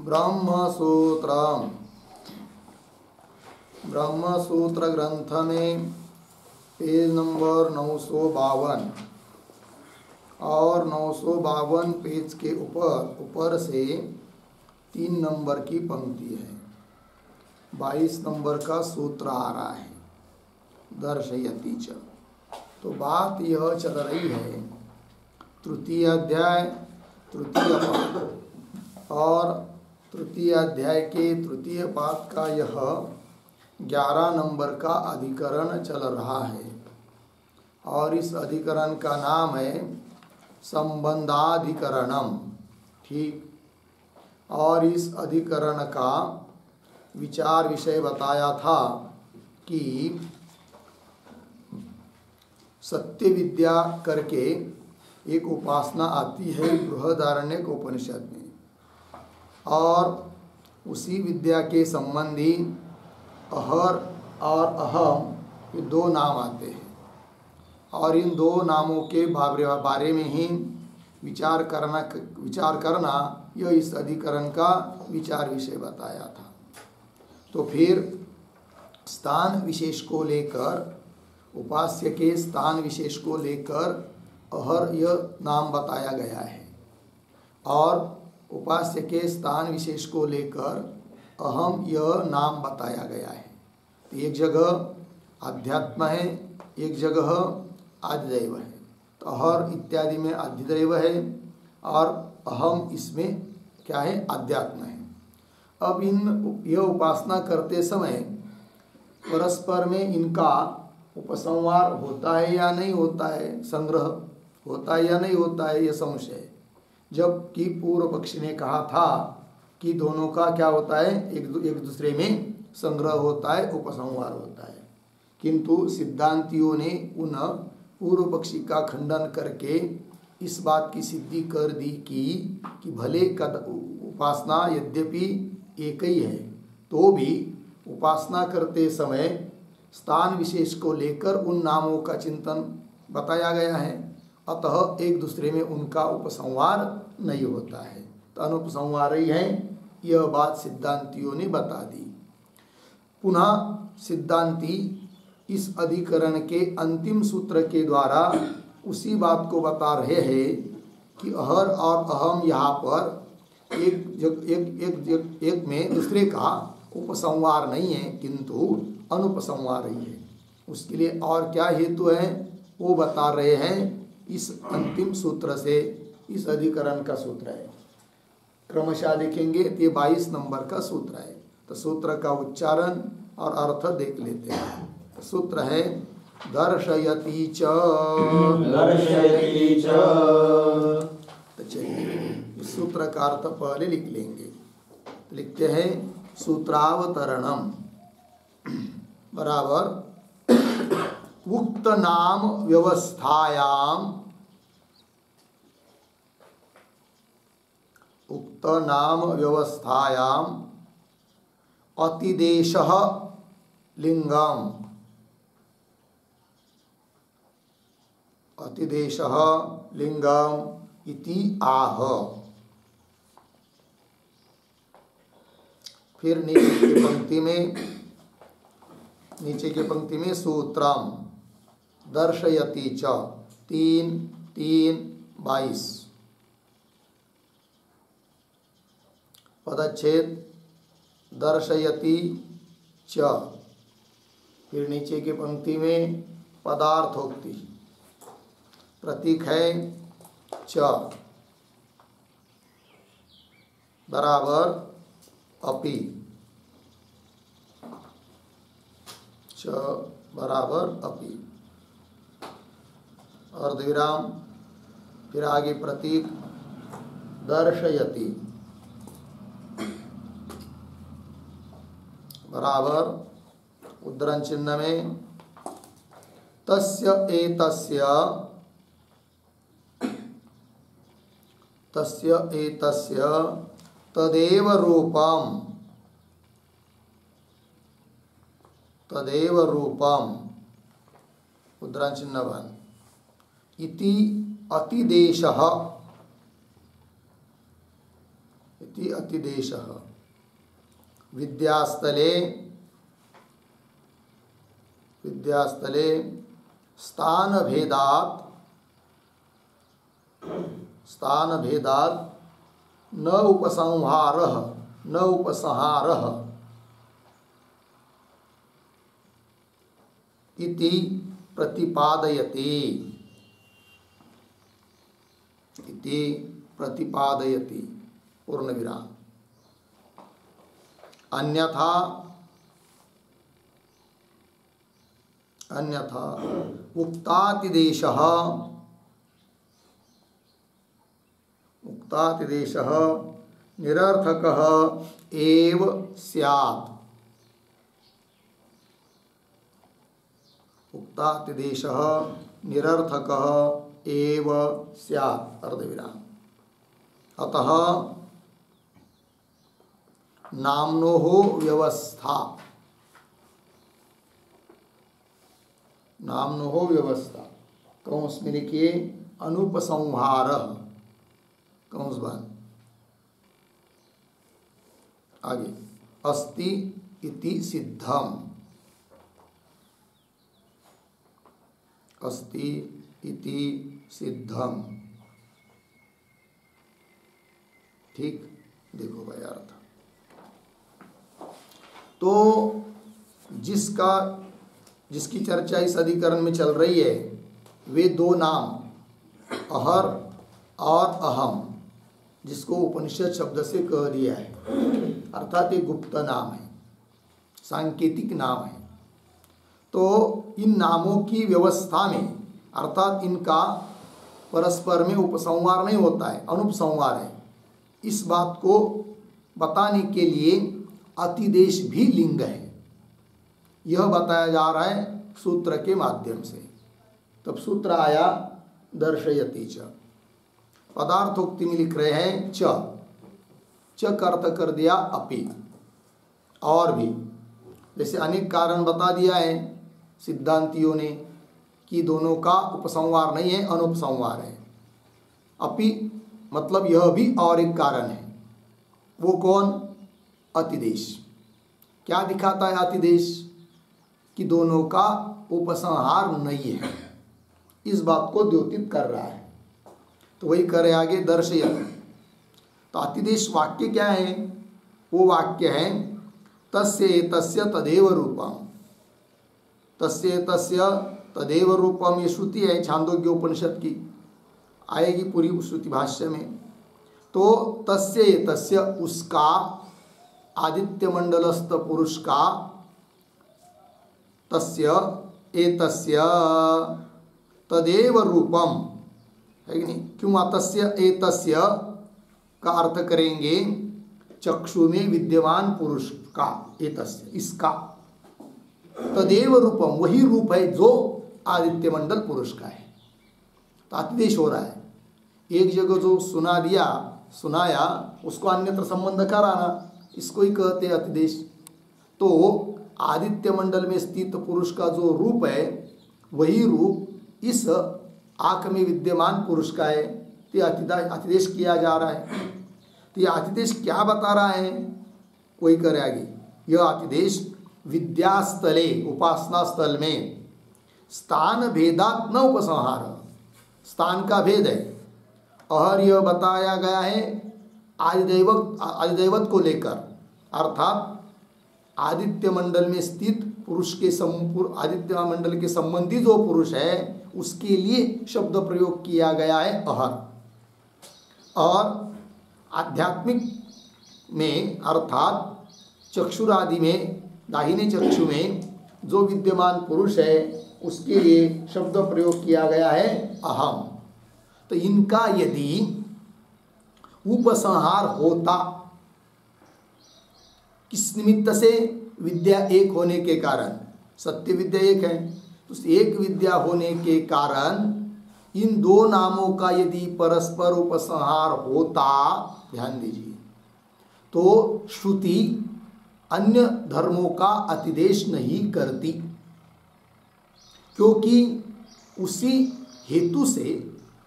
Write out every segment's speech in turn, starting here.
ब्रह्मसूत्रम। ब्रह्मसूत्र ग्रंथ में page number 952 और 952 पेज के ऊपर से 3 नंबर की पंक्ति है। 22 नंबर का सूत्र आ रहा है, दर्शयति च। तो बात यह चल रही है, तृतीय अध्याय तृतीय पाद, और तृतीय अध्याय के तृतीय पाद का यह 11 नंबर का अधिकरण चल रहा है। और इस अधिकरण का नाम है संबंधाधिकरणम। ठीक। और इस अधिकरण का विचार विषय बताया था कि सत्य विद्या करके एक उपासना आती है बृहदारण्यक उपनिषद में, और उसी विद्या के संबंधी अहर और अहम, ये 2 नाम आते हैं। और इन 2 नामों के बारे में ही विचार करना यह इस अधिकरण का विचार विषय बताया था। तो फिर स्थान विशेष को लेकर, उपास्य के स्थान विशेष को लेकर अहर यह नाम बताया गया है, और उपास्य के स्थान विशेष को लेकर अहम यह नाम बताया गया है। तो एक जगह अध्यात्म है, एक जगह आदिदैव है। तो अहर इत्यादि में आदिदैव है और अहम इसमें क्या है, अध्यात्म है। अब यह उपासना करते समय परस्पर में इनका उपसंहार होता है या नहीं होता है, संग्रह होता है या नहीं होता है, यह संशय। जबकि पूर्व पक्षी ने कहा था कि दोनों का क्या होता है, एक दूसरे में संग्रह होता है, उपसंहार होता है। किंतु सिद्धांतियों ने उन पूर्व पक्षी का खंडन करके इस बात की सिद्धि कर दी कि भले उपासना यद्यपि एक ही है, तो भी उपासना करते समय स्थान विशेष को लेकर उन नामों का चिंतन बताया गया है। अतः एक दूसरे में उनका उपसंहार नहीं होता है, तो अनुपसंहार ही है। यह बात सिद्धांतियों ने बता दी। पुनः सिद्धांती इस अधिकरण के अंतिम सूत्र के द्वारा उसी बात को बता रहे हैं कि अहर और अहम यहाँ पर एक में दूसरे का उपसंहार नहीं है, किंतु अनुपसंहार ही है। उसके लिए और क्या हेतु है वो बता रहे हैं इस अंतिम सूत्र से। इस अधिकरण का सूत्र है, क्रमशः देखेंगे, ये 22 नंबर का सूत्र है। तो सूत्र का उच्चारण और अर्थ देख लेते हैं। तो सूत्र है दर्शयति च। दर्शयति च। तो चलिए इस सूत्र का अर्थ पहले लिख लेंगे। तो लिखते हैं सूत्रावतरणम बराबर उक्त नाम व्यवस्थायाम, उक्त नाम व्यवस्थायाम अतिदेशः लिंगम, अतिदेशः लिंगम इति आह। फिर नीचे की पंक्ति में सूत्रम दर्शयति च 3:3:22 पदच्छेद दर्शयति च। फिर नीचे की पंक्ति में पदार्थोक्ति, प्रतीक है च बराबर अपि, च बराबर अपि, अर्धविराम। फिर आगे प्रतीक दर्शयति बराबर उद्धरण चिन्ह में तस्य एतस्य तदेव रूपम उद्धरण चिन्ह बन इति अतिदेशः इति अतिदेशः। विद्यास्थले स्थानभेदात् न उपसंहारः इति प्रतिपादयति पूर्णविराम। अन्यथा उक्तातिदेशः निरर्थकः एव स्यात्। उक्तातिदेशः निरर्थकः एव स्यात् अर्धविराम। अतः नाम्नोः व्यवस्था कंस में लिखिए अनुपसंहारः कंस बंद। आगे अस्ति इति सिद्धम, अस्ति इति सिद्धम। ठीक, देखो भाई अर्थ। तो जिसकी चर्चा इस अधिकरण में चल रही है वे दो नाम अहर और अहम, जिसको उपनिषद शब्द से कह दिया है, अर्थात ये गुप्त नाम है, सांकेतिक नाम है। तो इन नामों की व्यवस्था में अर्थात इनका परस्पर में उपसंहार नहीं होता है, अनुपसंहार है। इस बात को बताने के लिए अतिदेश भी लिंग है, यह बताया जा रहा है सूत्र के माध्यम से। तब सूत्र आया दर्शयति च। पदार्थोक्ति में लिख रहे हैं च का अर्थ कर दिया अपि, और भी जैसे अनेक कारण बता दिया है सिद्धांतियों ने कि दोनों का उपसंहार नहीं है, अनुपसंहार है। अपि मतलब यह भी और एक कारण है। वो कौन? अतिदेश। क्या दिखाता है अतिदेश? कि दोनों का उपसंहार नहीं है, इस बात को द्योतित कर रहा है। तो वही करे आगे दर्शयति। तो अतिदेश वाक्य क्या है? वो वाक्य है तस्य एतस्य तदेव रूपम। तस्य एतस्य तदेव रूपम, ये श्रुति है छांदोग्य उपनिषद की, आएगी पूरी श्रुति भाष्य में। तो तस्य एतस्य, उसका, आदित्य मंडलस्थ पुरुष का, तस्य एतस्य तदेव रूपम, है कि नहीं? क्यों तस्य एतस्य का अर्थ करेंगे चक्षु में विद्यमान पुरुष का, एतस्य इसका, तदेव रूपम वही रूप है जो आदित्य मंडल पुरुष का है। तो अतिदेश हो रहा है। एक जगह जो सुनाया उसको अन्यत्र संबंध कराना, इसको ही कहते हैं अतिदेश। तो आदित्य मंडल में स्थित पुरुष का जो रूप है वही रूप इस आँख में विद्यमान पुरुष का है। तो अतिदेश किया जा रहा है। तो यह अतिदेश क्या बता रहा है? कोई करे आगे, यह अतिदेश विद्यास्थले, उपासना स्थल में, स्थान भेदात् न उपसंहार, स्थान का भेद है। और यह बताया गया है आदिदैवत को लेकर, अर्थात आदित्य मंडल में स्थित पुरुष के आदित्य मंडल के संबंधी जो पुरुष है उसके लिए शब्द प्रयोग किया गया है अहर। और आध्यात्मिक में अर्थात चक्षुरादि में, दाहिने चक्षु में जो विद्यमान पुरुष है उसके लिए शब्द प्रयोग किया गया है अहम। तो इनका यदि उपसंहार होता, किस निमित्त से? विद्या एक होने के कारण, सत्य विद्या एक है, तो एक विद्या होने के कारण इन दो नामों का यदि परस्पर उपसंहार होता, ध्यान दीजिए, तो श्रुति अन्य धर्मों का अतिदेश नहीं करती, क्योंकि उसी हेतु से,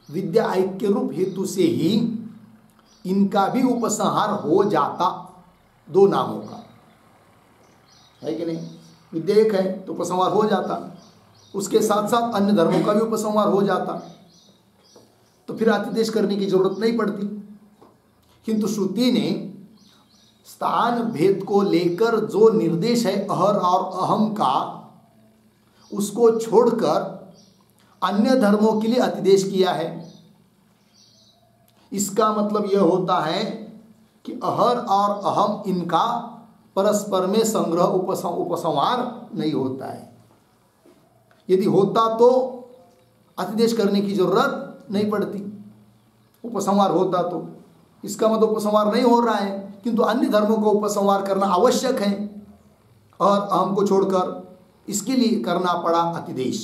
विद्या ऐक्य रूप हेतु से ही इनका भी उपसंहार हो जाता, दो नामों का, है कि नहीं? विद्या एक है तो उपसंहार हो जाता, उसके साथ साथ अन्य धर्मों का भी उपसंहार हो जाता, तो फिर अतिदेश करने की जरूरत नहीं पड़ती। किंतु श्रुति ने स्थान भेद को लेकर जो निर्देश है अहर और अहम का, उसको छोड़कर अन्य धर्मों के लिए अतिदेश किया है। इसका मतलब यह होता है कि अहर और अहम इनका परस्पर में संग्रह उपसंहार नहीं होता है। यदि होता तो अतिदेश करने की जरूरत नहीं पड़ती, उपसंहार होता तो। इसका मतलब उपसंहार नहीं हो रहा है, किंतु अन्य धर्मों को उपसंहार करना आवश्यक है और अहम को छोड़कर, इसके लिए करना पड़ा अतिदेश।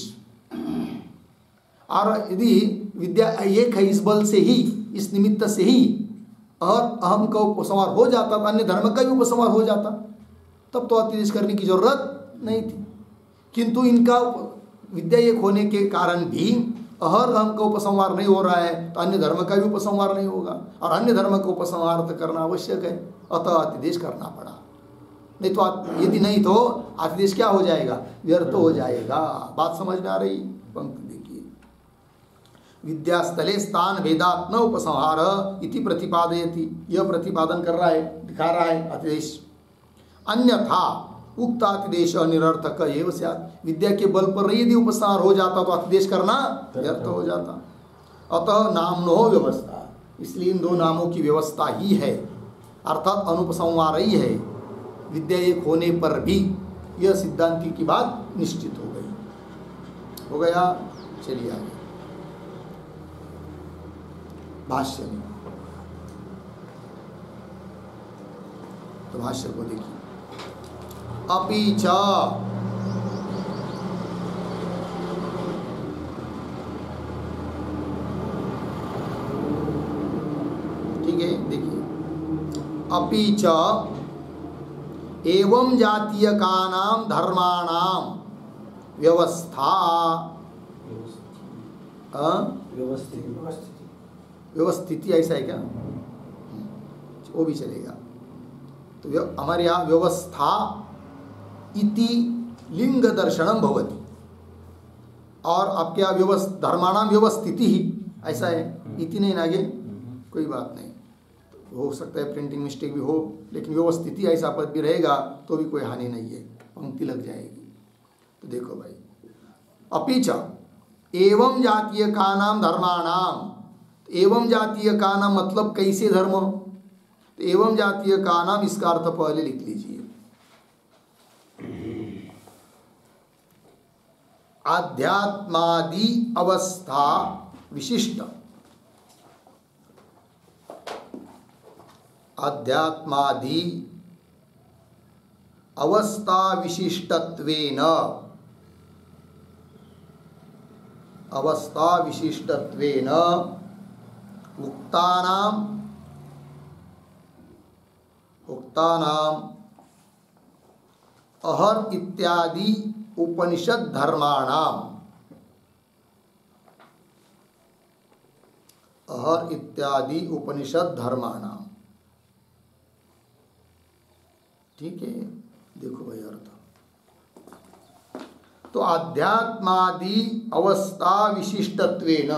और यदि विद्या एक है, इस बल से ही, इस निमित्त से ही और अहम का उपसंहार हो जाता, अन्य धर्म का भी उपसंहार हो जाता, तब तो अतिदेश करने की जरूरत नहीं थी। किंतु इनका विद्या एक होने के कारण भी अहर अहम का उपसंहार नहीं हो रहा है, तो अन्य धर्म का भी उपसंहार नहीं होगा, और अन्य धर्म का उपसंहार तो करना आवश्यक है, अतः अतिदेश करना पड़ा। नहीं तो यदि नहीं तो अतिदेश क्या हो जाएगा? व्यर्थ हो जाएगा। बात समझ में आ रही? पंक्ति देखिए, विद्यास्थले स्थान भेदात् न उपसंहार इति प्रतिपादयति, यह प्रतिपादन कर रहा है, दिखा रहा है अतिदेश। अन्यथा उक्त अतिदेश निरर्थक एव स्यात्, विद्या के बल पर यदि उपसंहार हो जाता तो अतिदेश करना व्यर्थ हो जाता। अतः नामनो व्यवस्था, इसलिए इन दो नामों की व्यवस्था ही है, अर्थात अनुपसंहार ही है। विद्या एक होने पर भी यह सिद्धांति की बात निश्चित हो गई। हो गया? चलिए आगे भाष्य में, तो भाष्य को देखिए। अपि च ठीक है, देखिए, अपि च एवं जातीयकानां धर्माणां व्यवस्था, व्यवस्थिति ऐसा है क्या? वो भी चलेगा। तो हमारे यहाँ व्यवस्था इति लिंग दर्शनम भवति, और आपके यहाँ धर्माणाम व्यवस्थिति ही ऐसा है, इति नहीं आगे, कोई बात नहीं, हो सकता है प्रिंटिंग मिस्टेक भी हो, लेकिन व्यवस्थिति ऐसा पद भी रहेगा तो भी कोई हानि नहीं है, पंक्ति लग जाएगी। तो देखो भाई, अपि च एवं जातीय का नाम धर्माणाम, एवं जातीय का नाम मतलब कैसे धर्म? तो एवं जातीय का नाम, इसका अर्थ पहले लिख लीजिए। आध्यात्मादि अवस्था विशिष्ट, आध्यात्मादि अवस्था विशिष्टत्वेन, अवस्था विशिष्टत्वेन उक्तानाम अहर इत्यादि उपनिषद धर्माणाम, अहर इत्यादि उपनिषद धर्माणाम, ठीक है। देखो भाई अर्थ, तो आध्यात्मादि अवस्था विशिष्टत्वेन,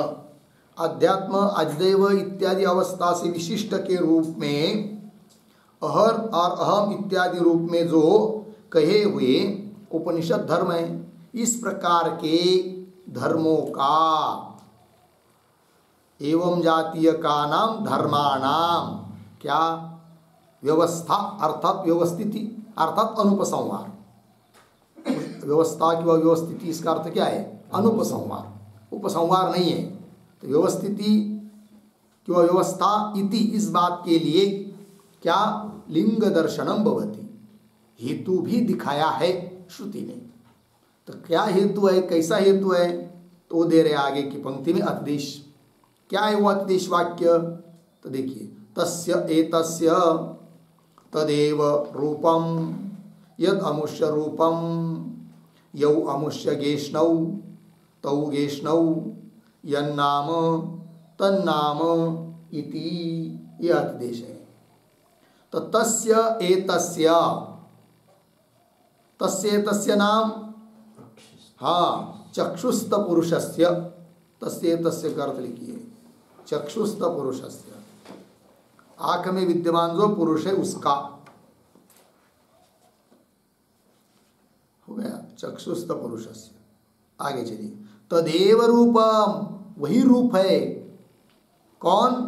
अध्यात्म अधिदैव इत्यादि अवस्था से विशिष्ट के रूप में अहर और अहम इत्यादि रूप में जो कहे हुए उपनिषद धर्म है, इस प्रकार के धर्मों का, एवं जातीय का नाम धर्माणाम, क्या? व्यवस्था अर्थात व्यवस्थिति अर्थात अनुपसंहार, व्यवस्था की वह व्यवस्थिति, इसका अर्थ क्या है? अनुपसंहार, उपसंहार नहीं है। तो व्यवस्थिति की वह व्यवस्था इति, इस बात के लिए क्या? लिंग दर्शनम भवति, हेतु भी दिखाया है श्रुति ने। तो क्या हेतु है, कैसा हेतु है? तो दे रहे आगे की पंक्ति में अतिदेश। क्या है वो अतिदेश वाक्य? तो देखिए, तस्य एतस्य तदेव रूपम यद अमुष्य रूपम यौ अमुष्य गेष्णौ तौ गेष्णौ यन्नाम तन्नाम इति, ये अतिदेश है। तो तस्य एतस्य, तस्य एतस्य नाम, हाँ, चक्षुस्थ पुरुषस्य, तस्य एतस्य का अर्थ लिखिए चक्षुस्थ पुरुषस्य, आंख में विद्यमान जो पुरुष है उसका, हो गया चक्षुस्थ पुरुषस्य। आगे चलिए, तदेव रूपम, वही रूप है। कौन?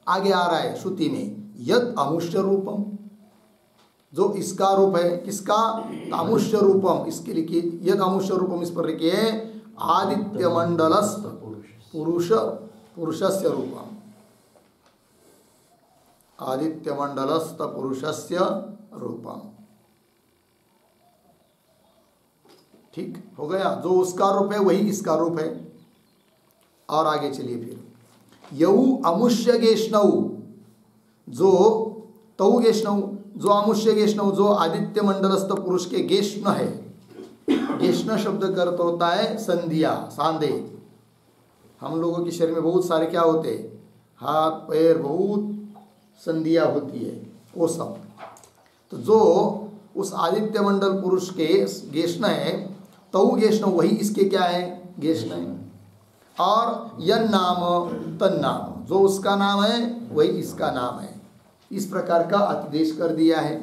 आगे आ रहा है श्रुति में, यद अमुष्य रूपम, जो इसका रूप है। किसका? अमुष्य रूपम। इसके लिखिए यद अमुष्य रूपम, इस पर लिखिए आदित्य मंडलस्थ पुरुष, पुरुषस्य रूपम, आदित्य मंडलस्थ पुरुषस्य रूपम। ठीक हो गया, जो उसका रूप है वही इसका रूप है। और आगे चलिए फिर, यऊ अमुष्य गेष्णव, जो तऊ गेष्णव, जो अमुष्य गेष्णव, जो आदित्य मंडलस्थ पुरुष के गेष्ण है। गेष्ण शब्द का अर्थ होता है संधिया, सांधे। हम लोगों के शरीर में बहुत सारे क्या होते हैं, हाथ पैर, बहुत संधिया होती है, वो सब। तो जो उस आदित्य मंडल पुरुष के गेष्ण है, तऊ गेष्ण, वही इसके क्या है, गेष्ण है। और यन नाम तन नाम, जो उसका नाम है वही इसका नाम है। इस प्रकार का अतिदेश कर दिया है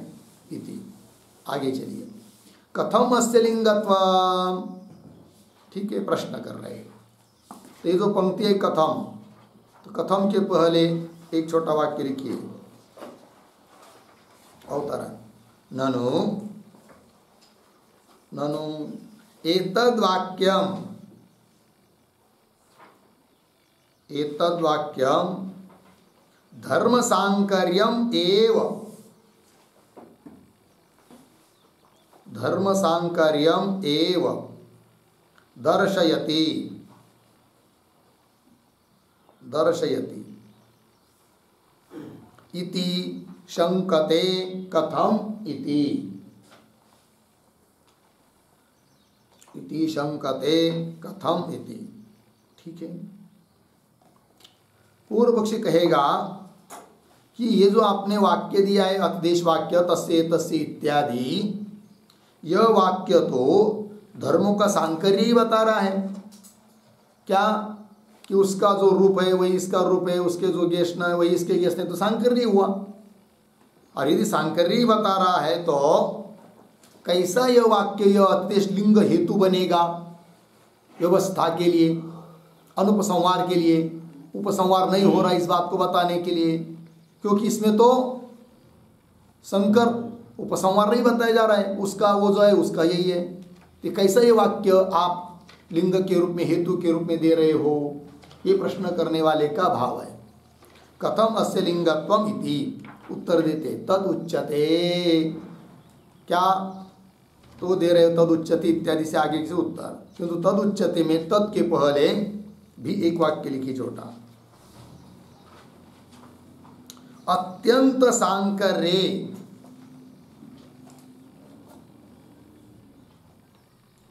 इति। आगे चलिए, कथम अस्य लिंगत्वम, ठीक है, प्रश्न कर रहे हैं। तो ये जो पंक्ति है कथम, तो कथम के पहले एक छोटा वाक्य लिखिए, अवतरण, ननु ननु एतद् वाक्यम, एतद् वाक्यम धर्म सांकर्यम एव, धर्म सांकर्यम एव दर्शयति, दर्शयति इति शंकते कथम इति, इति शंकते कथम इति। ठीक है, पूर्व पक्षी कहेगा कि ये जो आपने वाक्य दिया है अतिदेश वाक्य, तस्य तस्य इत्यादि, यह वाक्य तो धर्मों का सांकर्य ही बता रहा है। क्या? कि उसका जो रूप है वही इसका रूप है, उसके जो गेष्ण है वही इसके गेष्ण है, तो सांकर्य हुआ। और यदि सांकर्य ही बता रहा है तो कैसा यह वाक्य यह अतिदेश लिंग हेतु बनेगा व्यवस्था के लिए, अनुपसंहार के लिए? उपसंहार नहीं हो रहा इस बात को बताने के लिए, क्योंकि इसमें तो संकर उपसंहार नहीं बताया जा रहा है, उसका वो जो है उसका यही है। तो कैसा ये वाक्य आप लिंग के रूप में, हेतु के रूप में दे रहे हो, ये प्रश्न करने वाले का भाव है। कथम अस्य लिंगत्वम इति, उत्तर देते तद उच्यते, क्या तो दे रहे हो, तद उच्यते इत्यादि से आगे से उत्तर। किंतु तद उच्यते में तद के पहले भी एक वाक्य लिखी छोटा, अत्यंत सांकर्ये,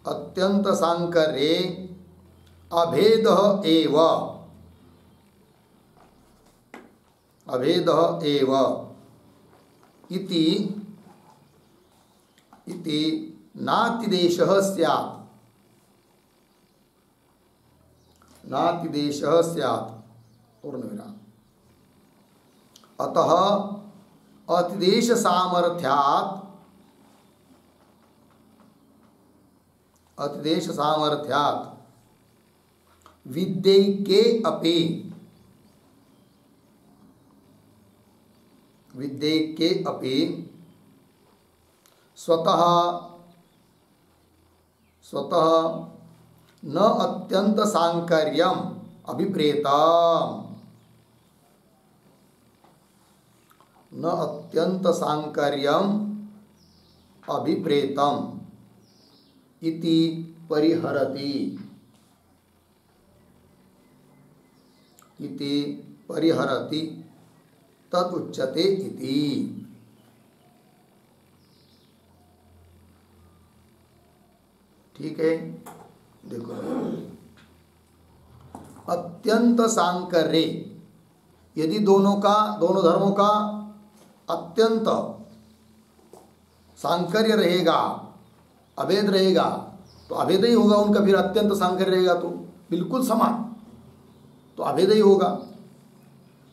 अत्यंत सांकर्ये अभेद एव, अभेद एव इति, इति नातिदेशः स्यात्, नातिदेशः स्यात्, पूर्णविराम। अतः अतिदेश सामर्थ्यात्, अतिदेश सामर्थ्यात् विद्यैके अपि, विद्यैके अपि स्वतः, स्वतः न अत्यंत सांकर्यम अभिप्रेतम, न अत्यंत सांकर्यम अभिप्रेतम इति परिहरति, इति परिहरति तद उच्यते इति। ठीक है, देखो, अत्यंत सांकर्ये, यदि दोनों धर्मों का अत्यंत सांकर्य रहेगा, अभेद रहेगा, तो अभेद ही होगा उनका, फिर अत्यंत सांकर्य रहेगा तो बिल्कुल समान, तो अभेद ही होगा।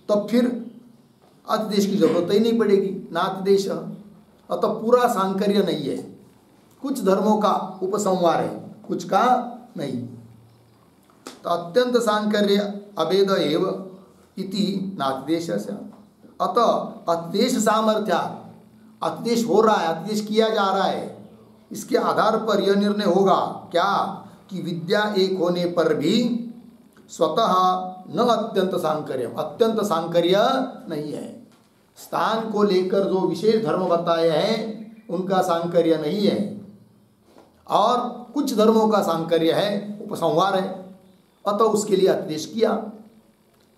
तब फिर अतिदेश की जरूरत ही नहीं पड़ेगी, ना अतिदेश। अतः पूरा सांकर्य नहीं है, कुछ धर्मों का उपसंहार है, कुछ का नहीं। तो अत्यंत सांकर्य अभेद एव इति नातिदेश। अतः अतिदेश सामर्थ्य, अतिदेश हो रहा है, अतिदेश किया जा रहा है, इसके आधार पर यह निर्णय होगा क्या कि विद्या एक होने पर भी स्वतः न अत्यंत सांकर्य, अत्यंत सांकर्य नहीं है। स्थान को लेकर जो विशेष धर्म बताए हैं उनका सांकर्य नहीं है, और कुछ धर्मों का सांकर्य है, उपसंहार है, अतः उसके लिए अतिदेश किया।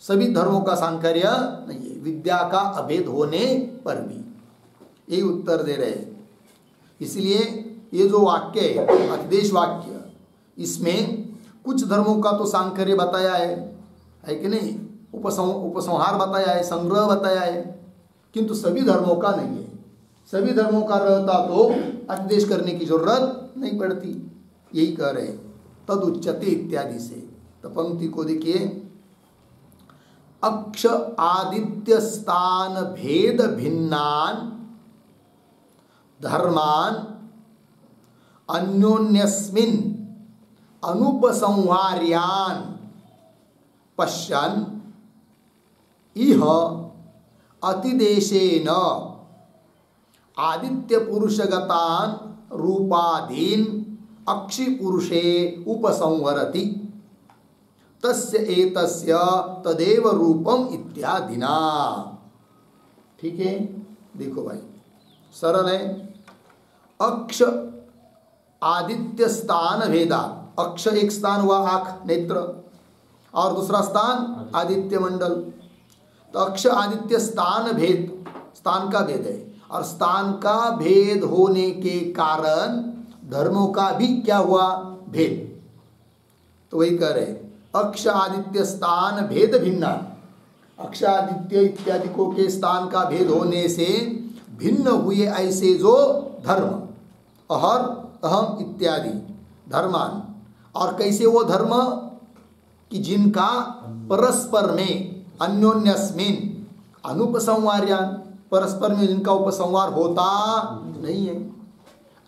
सभी धर्मों का सांकर्य नहीं है, विद्या का अभेद होने पर भी, यही उत्तर दे रहे। इसलिए ये जो वाक्य है अतिदेश वाक्य, इसमें कुछ धर्मों का तो सांकर्य बताया है कि नहीं, उपसंहार बताया है, संग्रह बताया है, किंतु सभी धर्मों का नहीं है। सभी धर्मों का रहता तो अतिदेश करने की जरूरत नहीं पड़ती, यही कह रहे तद उच्यते इत्यादि से। तो पंक्ति को देखिए, अक्ष आदित्य स्थान भेद भिन्नान धर्मान अन्योन्यस्मिन् अनुपसंहार्यान पश्यन् इह अतिदेशेन आदित्य पुरुषगतान रूपादीन अक्षि पुरुषे उपसंहरति तस्य एतस्य तदेव रूपम इत्यादिना। ठीक है, देखो भाई सरल है। अक्ष आदित्य स्थान भेदा, अक्ष एक स्थान हुआ आँख नेत्र, और दूसरा स्थान आदित्य मंडल। तो अक्ष आदित्य स्थान भेद, स्थान का भेद है, और स्थान का भेद होने के कारण धर्मों का भी क्या हुआ, भेद। तो वही कह रहे अक्ष आदित्य स्थान भेद भिन्ना, अक्ष आदित्य इत्यादि को के स्थान का भेद होने से भिन्न हुए ऐसे जो धर्म, अहर अहम इत्यादि धर्मान, और कैसे वो धर्म कि जिनका परस्पर में अन्योन्यस्मिन अनुपसंहार्यान, परस्पर में जिनका उपसंहार होता नहीं है,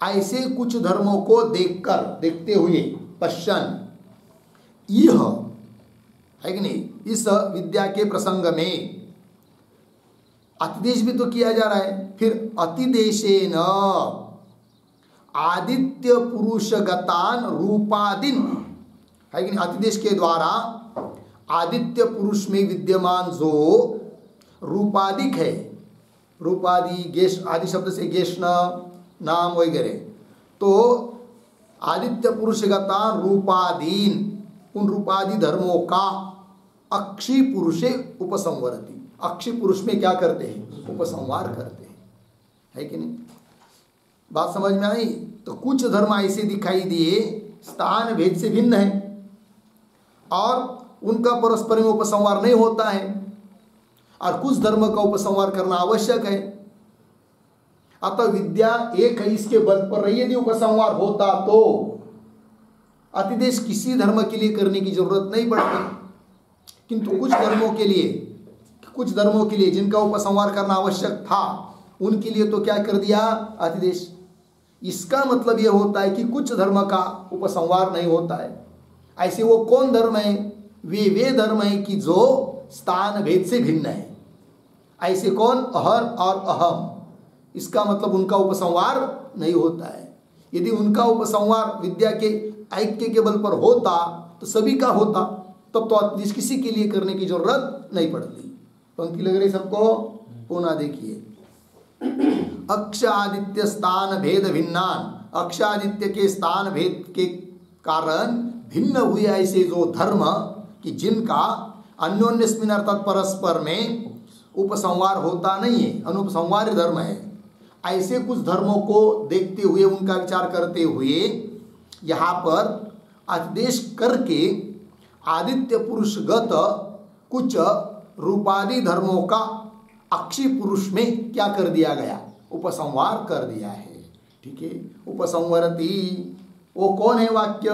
ऐसे कुछ धर्मों को देखकर, देखते हुए, पश्चन, यह है कि नहीं, इस विद्या के प्रसंग में अतिदेश भी तो किया जा रहा है। फिर अतिदेशेन आदित्य पुरुषगतान रूपादिन, है कि नहीं, अतिदेश के द्वारा आदित्य पुरुष में विद्यमान जो रूपादिक है, रूपादि गेश आदि शब्द से गेष्ण नाम वगैरह, तो आदित्य पुरुषगतान रूपादीन, उन रूपादि धर्मों का अक्षी पुरुषे उपसंवरति, अक्षी पुरुष में क्या करते हैं, उपसंहार करते हैं, है कि नहीं। बात समझ में आई। तो कुछ धर्म ऐसे दिखाई दिए स्थान भेद से भिन्न है, और उनका परस्पर में उपसंहार नहीं होता है, और कुछ धर्म का उपसंहार करना आवश्यक है। अतः विद्या एक है, इसके बल पर यदि उपसंहार होता तो अतिदेश किसी धर्म के लिए करने की जरूरत नहीं पड़ती, किंतु कुछ धर्मों के लिए जिनका उपसंहार करना आवश्यक था, उनके लिए तो क्या कर दिया, अतिदेश। इसका मतलब यह होता है कि कुछ धर्म का उपसंहार नहीं होता है। ऐसे वो कौन धर्म है, वे धर्म है कि जो स्थान भेद से भिन्न है। ऐसे कौन, अहर और अहम, इसका मतलब उनका उपसंहार नहीं होता है। यदि उनका उपसंहार विद्या के ऐक्य के बल पर होता तो सभी का होता, तब तो अतिदेश किसी के लिए करने की जरूरत नहीं पड़ती। पंक्ति लग रही सबको, पुनः देखिए। अक्ष आदित्य स्थान भेद भिन्नान, अक्ष आदित्य के स्थान भेद के कारण भिन्न हुए ऐसे जो धर्म कि जिनका अन्योन्यस्मिन अर्थात परस्पर में उपसंहार होता नहीं है, अनुपसंहार्य धर्म है, ऐसे कुछ धर्मों को देखते हुए, उनका विचार करते हुए यहाँ पर अतिदेश करके आदित्य पुरुषगत कुछ रूपादि धर्मों का अक्षी पुरुष में क्या कर दिया गया, उपसंहार कर दिया है। ठीक है, उपसंहरति वो कौन है वाक्य,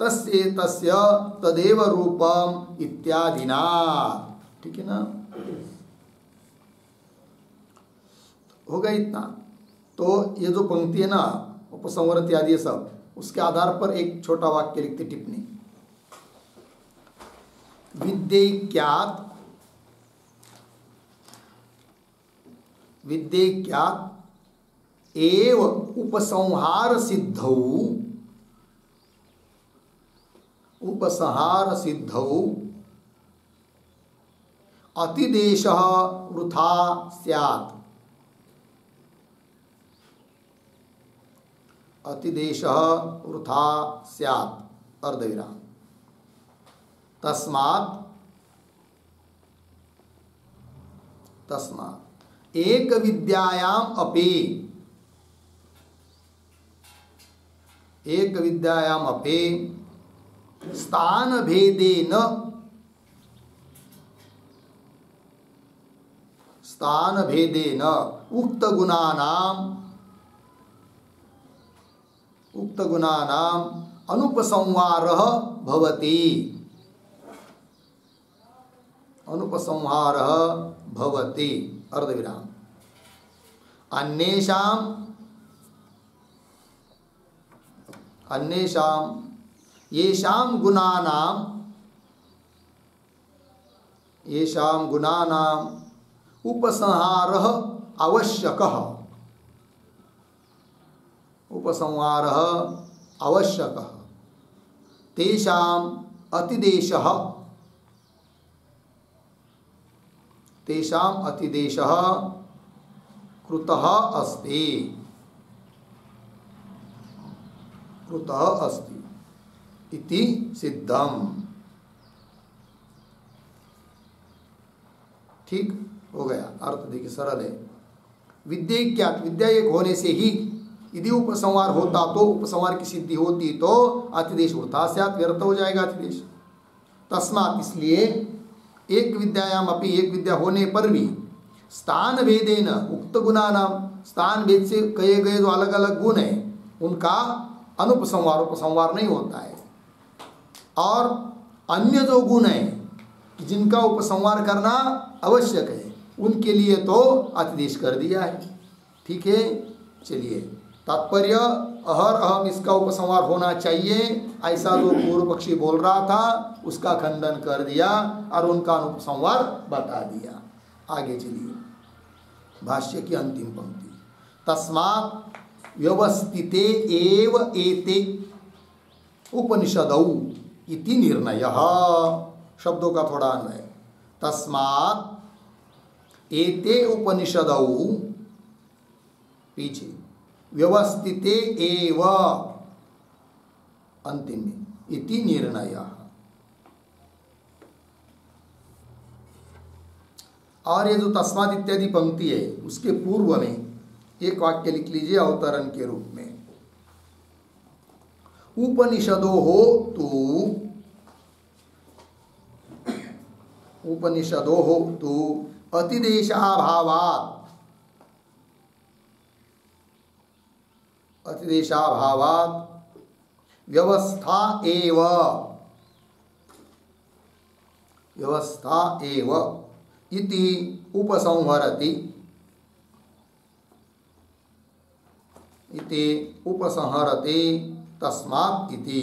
तस्य तस्य तदेव रूपम इत्यादि ना। ठीक है ना, हो गया इतना। तो ये जो पंक्ति है ना उपसंहरति आदि सब, उसके आधार पर एक छोटा वाक्य लिखते टिप्पणी। विद्यैक्यात् विद्यैक्यात् एव उपसंहार सिद्धौ अतिदेशः वृथा स्यात्। अतिदेशः वृथा स्यात् अर्धविराम। तस्मात् एक विद्यायाम अपि स्थान भेदेन उक्त गुणानाम अनुपसंहारः भवति अर्धविराम। अन्येषां येषां गुणानां उपसंहारः आवश्यकः तेषाम् अतिदेशः कृतः अस्ति इति सिद्धम। ठीक हो गया, अर्थ देखिए सरल है। विद्यैक्यात् विद्या एक होने से ही यदि उपसंहार होता तो उपसंहार की सिद्धि होती तो अतिदेश वृथा स्यात् व्यर्थ हो जाएगा अतिदेश। तस्मात् इसलिए एक विद्यायाम अपि एक विद्या होने पर भी स्थान भेदेन उक्त गुणानाम स्थान भेद से कहे गए जो अलग अलग गुण है उनका उपसंहार नहीं होता है। और अन्य जो गुण है जिनका उपसंहार करना आवश्यक है उनके लिए तो अतिदेश कर दिया है। ठीक है, चलिए तात्पर्य अहर अहम इसका उपसंहार होना चाहिए ऐसा जो पूर्व पक्षी बोल रहा था उसका खंडन कर दिया और उनका उपसंहार बता दिया। आगे चलिए भाष्य की अंतिम पंक्ति। तस्मात् व्यवस्थिते एव एते उपनिषदौ इति निर्णयः। शब्दों का थोड़ा अन्वय। तस्मात् एते उपनिषदौ पीछे व्यवस्थिते एव अंतिम में इति निर्णयः। और ये जो तस्मात् इत्यादि पंक्ति है उसके पूर्व में एक वाक्य लिख लीजिए अवतरण के रूप में। उपनिषदोः तु अतिदेशाभावात् व्यवस्था एव इति उपसंहरति तस्मात् इति।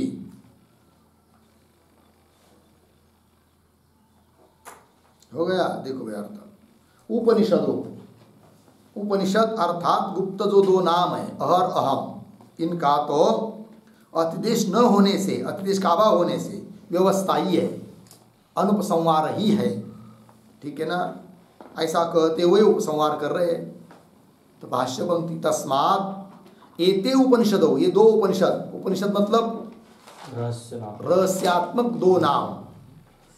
हो गया, देखो भैया अर्थ। उपनिषद अर्थात गुप्त जो दो नाम है अहर अहम, इनका तो अतिदेश न होने से, अतिदेश का अभाव होने से व्यवस्था ही है, अनुपसंहार ही है। ठीक है ना, ऐसा कहते हुए उपसंहार कर रहे हैं। तो भाष्य पंक्ति तस्मात् एते उपनिषदों, ये दो उपनिषद मतलब रहस्यात्मक दो नाम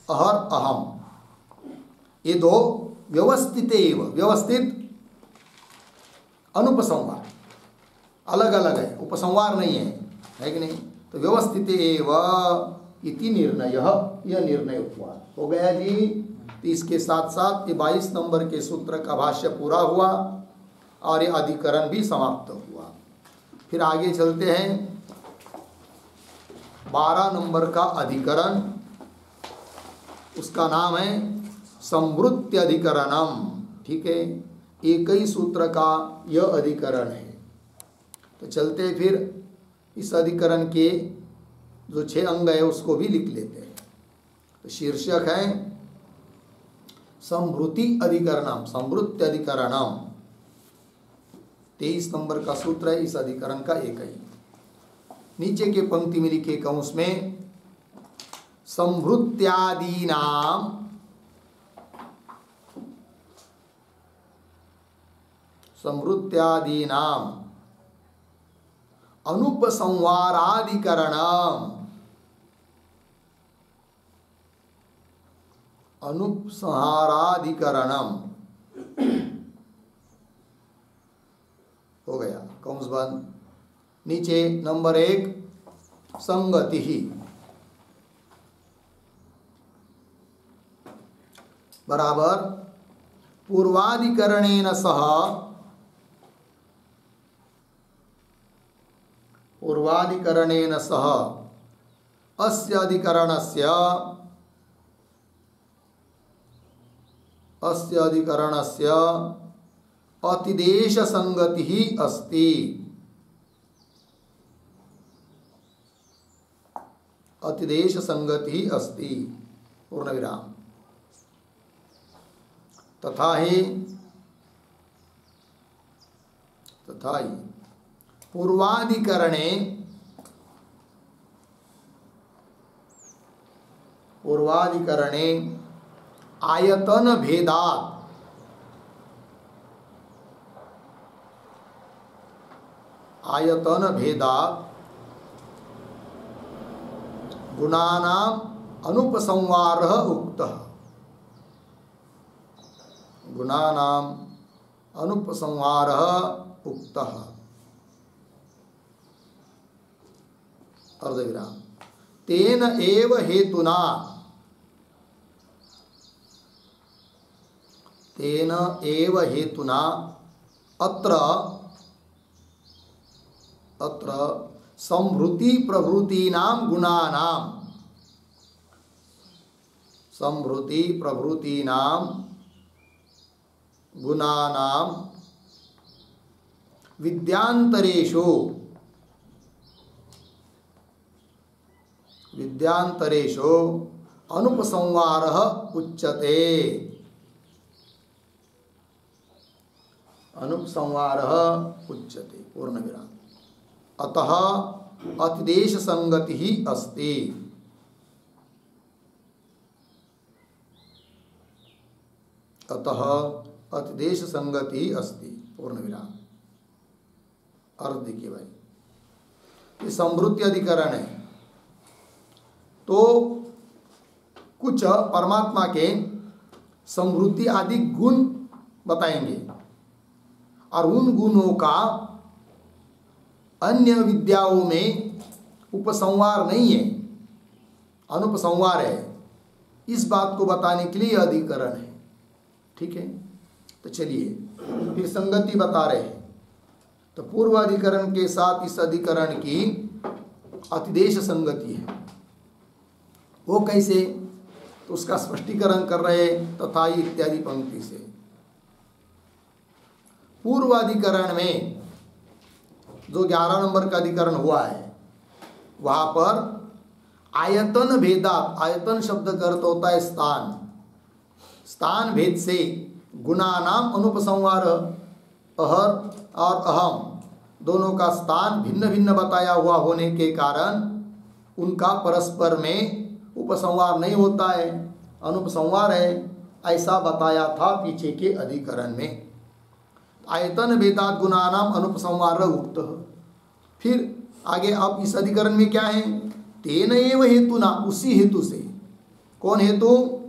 अहर अहम, ये दो व्यवस्थित अनुपसंहार अलग अलग है, उपसंहार नहीं है कि नहीं। तो व्यवस्थित एव इति निर्णय, यह निर्णय हुआ। हो गया जी। तो इसके साथ साथ ये 22 नंबर के सूत्र का भाष्य पूरा हुआ और ये अधिकरण भी समाप्त हुआ। फिर आगे चलते हैं 12 नंबर का अधिकरण, उसका नाम है संवृत्ति अधिकरणम। ठीक है, एक ही सूत्र का यह अधिकरण है। तो चलते फिर इस अधिकरण के जो 6 अंग है उसको भी लिख लेते हैं। तो शीर्षक है संवृत्ति अधिकरणम, संवृत्ति अधिकरणम। 23 नंबर का सूत्र है इस अधिकरण का एक ही। नीचे के पंक्ति में लिखे कंस में संवृत्त्यादीनाम अनुपसंहाराधिकरणम, अनुपसंहाराधिकरणम हो गया कंस बंद। नीचे नंबर 1 संगति ही बराबर पूर्वाधिकरणेन सह, पूर्वाधिकरणेन सह अस्य अधिकरणस्य अतिदेश संगति ही अस्ति, अतिदेश संगति ही अस्ति पूर्ण विराम। तथा ही पूर्वाधिकरणे आयतन भेदात्, आयतन भेदात् गुणानाम अनुपसंहारः उक्तः, गुणानाम अनुपसंहारः उक्तः अर्धविराम। तेन एव हेतुना, तेन एव हेतुना अत्र संवृत्ति प्रभृतीनां गुणानां, संवृत्ति प्रभृतीनां गुणानां विद्यांतरेषु अनुपसंहारः उच्यते, अनुपसंहारः उच्यते पूर्ण विराम। अतः अतिदेश संगति ही अस्ति, अतः अतिदेश संगति अस्ति पूर्ण विराम। अर्थ देखिए भाई, ये संवृत्ति अधिकरण है। तो कुछ परमात्मा के संवृत्ति आदि गुण बताएंगे और उन गुणों का अन्य विद्याओं में उपसंहार नहीं है, अनुपसंहार है। इस बात को बताने के लिए अधिकरण है। ठीक है, तो चलिए फिर संगति बता रहे हैं। तो पूर्व अधिकरण के साथ इस अधिकरण की अतिदेश संगति है। वो कैसे, तो उसका स्पष्टीकरण कर रहे तथा इत्यादि पंक्ति से। पूर्व अधिकरण में जो 11 नंबर का अधिकरण हुआ है वहां पर आयतन भेदात, आयतन शब्द का अर्थ होता है स्थान, स्थान भेद से गुणानाम अनुपसंहार, अहर और अहम दोनों का स्थान भिन्न भिन्न बताया हुआ होने के कारण उनका परस्पर में उपसंहार नहीं होता है, अनुपसंहार है, ऐसा बताया था पीछे के अधिकरण में। आयतन भेदात गुणानाम अनुपसंहार उक्त। फिर आगे अब इस अधिकरण में क्या है, तेन एव हेतुना, उसी हेतु से। कौन हेतु,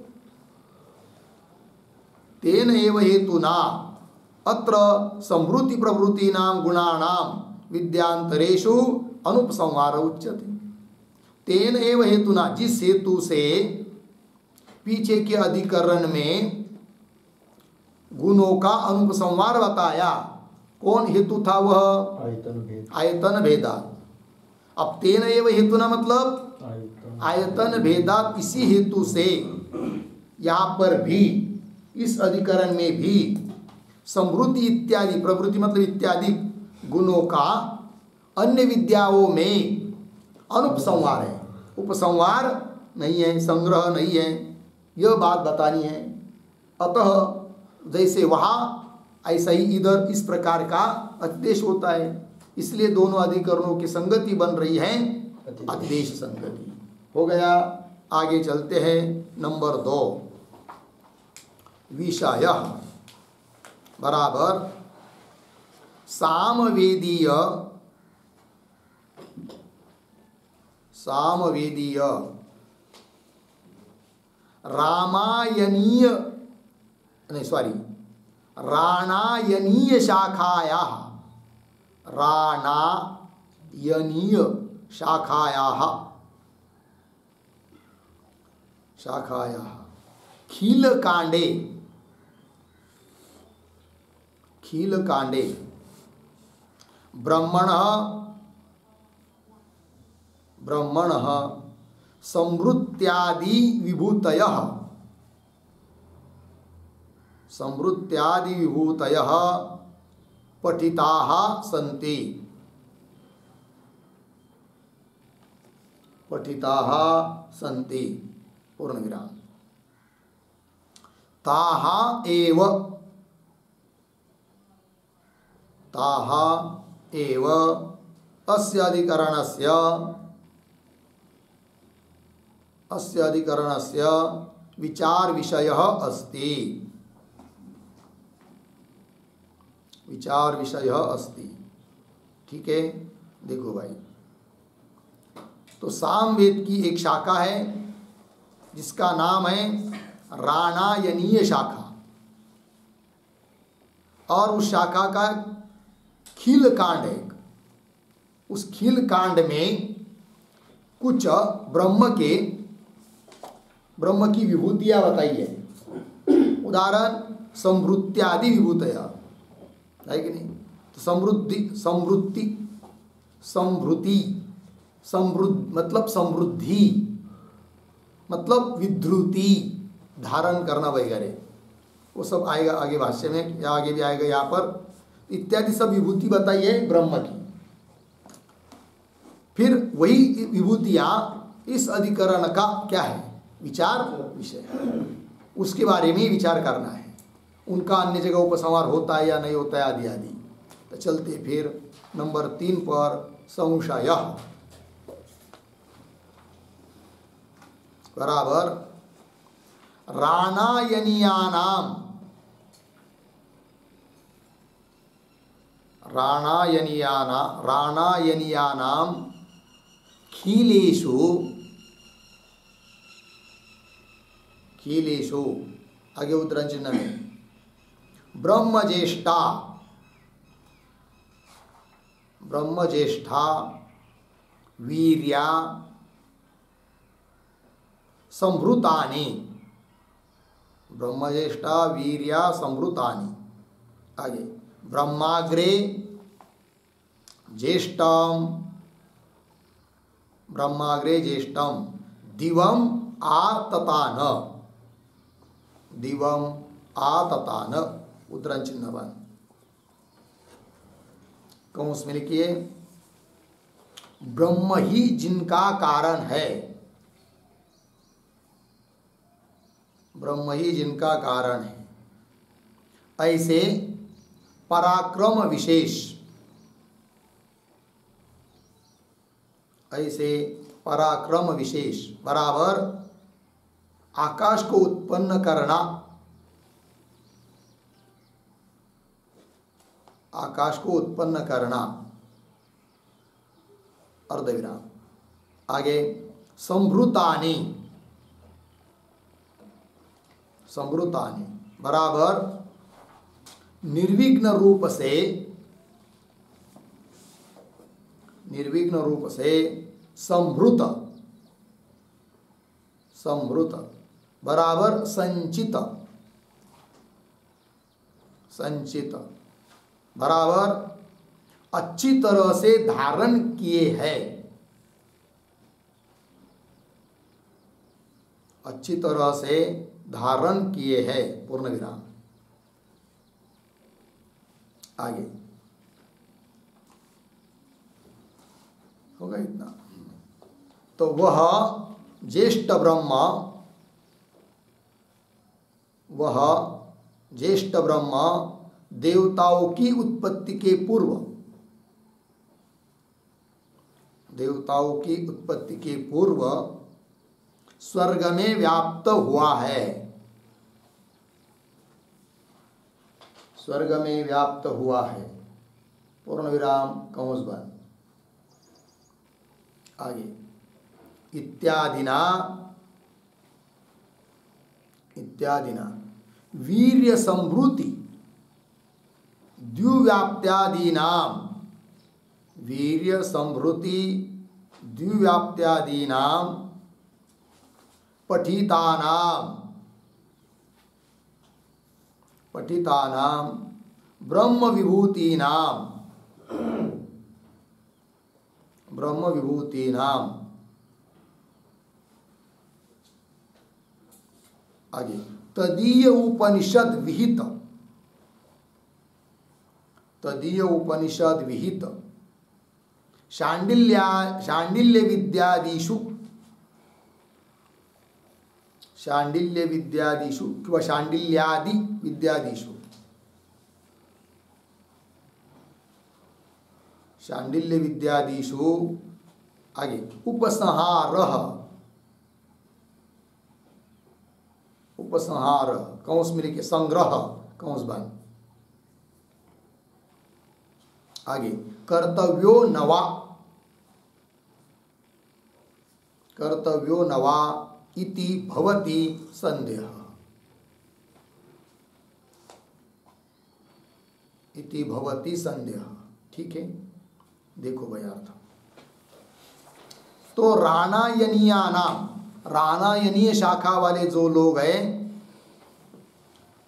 तेन एव हेतुना अत्र संवृत्ति प्रवृत्तीनां गुणानां विद्यांतरेषु अनुपसंहार उच्यते। तेन एव हेतुना, जिस हेतु से पीछे के अधिकरण में गुणों का अनुपसंहार बताया। कौन हेतु था वह? आयतन भेदात। अब तेन एव हेतुना मतलब आयतन भेदात, इसी हेतु से यहाँ पर भी इस अधिकरण में भी समृद्धि इत्यादि, प्रवृत्ति मतलब इत्यादि गुणों का अन्य विद्याओं में अनुपसंहार है, उपसंहार नहीं है, संग्रह नहीं है, यह बात बतानी है। अतः जैसे वहाँ ऐसा ही इधर इस प्रकार का अतिदेश होता है, इसलिए दोनों अधिकरणों की संगति बन रही है, अतिदेश संगति हो गया। आगे चलते हैं। नंबर 2, विषय बराबर सामवेदीय रामायणीय नहीं सॉरी राणायनीय शाखायाः खीलकांडे ब्रह्मणः संवृत्त्यादि विभूतयः पठिताः सन्ति पूर्णविराम। ताः एव अस्य अधिकरणस्य विचार विषयः अस्ति। ठीक है, देखो भाई, तो सामवेद की एक शाखा है जिसका नाम है राणायनीय शाखा, और उस शाखा का खील कांड है। उस खील कांड में कुछ ब्रह्म की विभूतियां बताई है। उदाहरण संवृत्त्यादि विभूतया है कि नहीं? तो समृद्धि मतलब विद्रुति, धारण करना वगैरह, वो सब आएगा आगे भाष्य में, या आगे भी आएगा यहाँ पर। इत्यादि सब विभूति बताई है ब्रह्म की। फिर वही विभूतियाँ इस अधिकरण का क्या है? विचार विषय, उसके बारे में विचार करना है। उनका अन्य जगह उपसंहार होता है या नहीं होता है, आदि आदि। तो चलते फिर नंबर 3 पर, संशय बराबर राणायनीयानां खीलेषु आगे उद्धरण चिन्ह में ब्रह्मज्येष्ठा वीर्या संभृतानि, आगे ब्रह्माग्रे ज्येष्ठम दिवम आततान उद्धरण चिन्ह बन कौंस में लिखिए, ब्रह्म ही जिनका कारण है, ब्रह्म ही जिनका कारण है, ऐसे पराक्रम विशेष बराबर आकाश को उत्पन्न करना, अर्धविराम। आगे संभृतानि बराबर निर्विघ्न रूप से संभृत बराबर संचित, संचित बराबर अच्छी तरह से धारण किए है, अच्छी तरह से धारण किए है, पूर्ण विराम। आगे होगा इतना। तो वह ज्येष्ठ ब्रह्म, वह ज्येष्ठ ब्रह्म देवताओं की उत्पत्ति के पूर्व, देवताओं की उत्पत्ति के पूर्व स्वर्ग में व्याप्त हुआ है, स्वर्ग में व्याप्त हुआ है, पूर्ण विराम कंस बंद। आगे इत्यादिना, इत्यादिना वीर्य संभृति द्व्याप्त्यादीनाम, वीर्य संभृति द्व्याप्त्यादीनाम पठितानाम, पठितानाम ब्रह्म विभूतीनाम, ब्रह्म विभूतीनाम। आगे तदीय उपनिषद विहित, तदीय उपनिषद विहित शांडिल्य विद्यादिषु, शांडिल्य विद्यादिषु किंवा शांडिल्यादि विद्यादिषु, शांडिल्य विद्यादिषु। आगे उपसंहारः, उपसंहार कंस में लिखे संग्रह कंस बंद। आगे कर्तव्यो नवा, कर्तव्यो नवा इति भवति संदेह, इति भवति संदेह। ठीक है, देखो भाई अर्थ। तो राणायनीया नाम, राणायनीय शाखा वाले जो लोग हैं,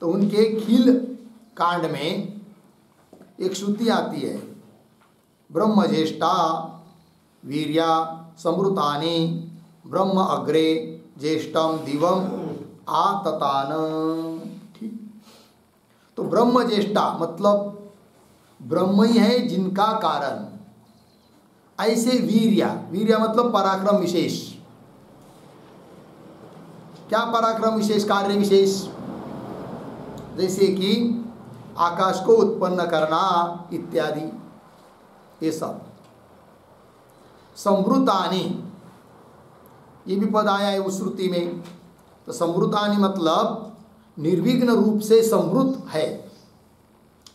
तो उनके खिल कांड में एक श्रुति आती है, ब्रह्म ज्येष्ठा वीर्या समृतानि ब्रह्म अग्रे ज्येष्ठम दिवम आततान। ठीक, तो ब्रह्म ज्येष्ठा मतलब ब्रह्म ही है जिनका कारण। ऐसे वीर्या, वीर्या मतलब पराक्रम विशेष। क्या पराक्रम विशेष, कार्य विशेष? जैसे कि आकाश को उत्पन्न करना इत्यादि, ये सब। संवृतानि, ये भी पद आया है उस श्रुति में। तो संवृतानि मतलब निर्विघ्न रूप से संवृत है,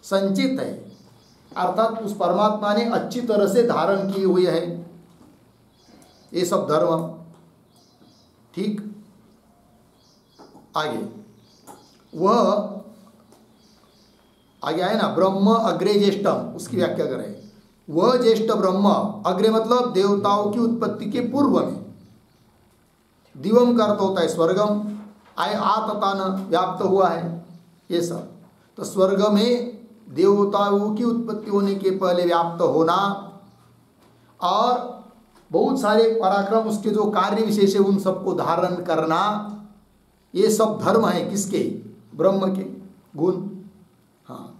संचित है, अर्थात उस परमात्मा ने अच्छी तरह से धारण किए हुए है ये सब धर्म। ठीक, आगे वह आगे आए ना, ब्रह्म अग्रे ज्येष्ठम, उसकी व्याख्या करें। वह ज्येष्ठ ब्रह्म, अग्रे मतलब देवताओं की उत्पत्ति के पूर्व में, दिवम का अर्थ होता है स्वर्गम, आय आततान व्याप्त हुआ है ये सब। तो स्वर्ग में देवताओं की उत्पत्ति होने के पहले व्याप्त होना, और बहुत सारे पराक्रम, उसके जो कार्य विशेष है उन सबको धारण करना, ये सब धर्म है किसके? ब्रह्म के गुण। हाँ,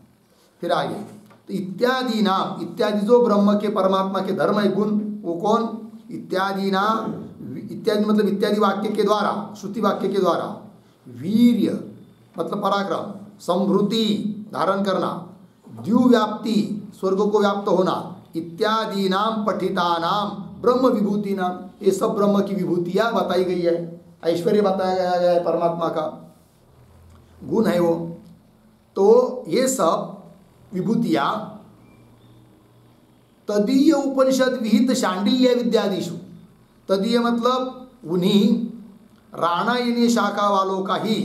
फिर आगे तो इत्यादि नाम, इत्यादि जो ब्रह्म के परमात्मा के धर्म है गुण, वो कौन? इत्यादि नाम, इत्यादि मतलब इत्यादि वाक्य के द्वारा, श्रुति वाक्य के द्वारा। वीर्य मतलब पराक्रम, संभृति धारण करना, द्युव्याप्ति स्वर्ग को व्याप्त होना, इत्यादि नाम पठिता नाम ब्रह्म विभूति नाम, ये सब ब्रह्म की विभूतियां बताई गई है, ऐश्वर्य बताया गया है, परमात्मा का गुण है वो। तो ये सब विभूतियां तदीय उपनिषद विहित शांडिल्य विद्यादिषु, तदीय मतलब उन्हीं राणायनीय शाखा वालों का ही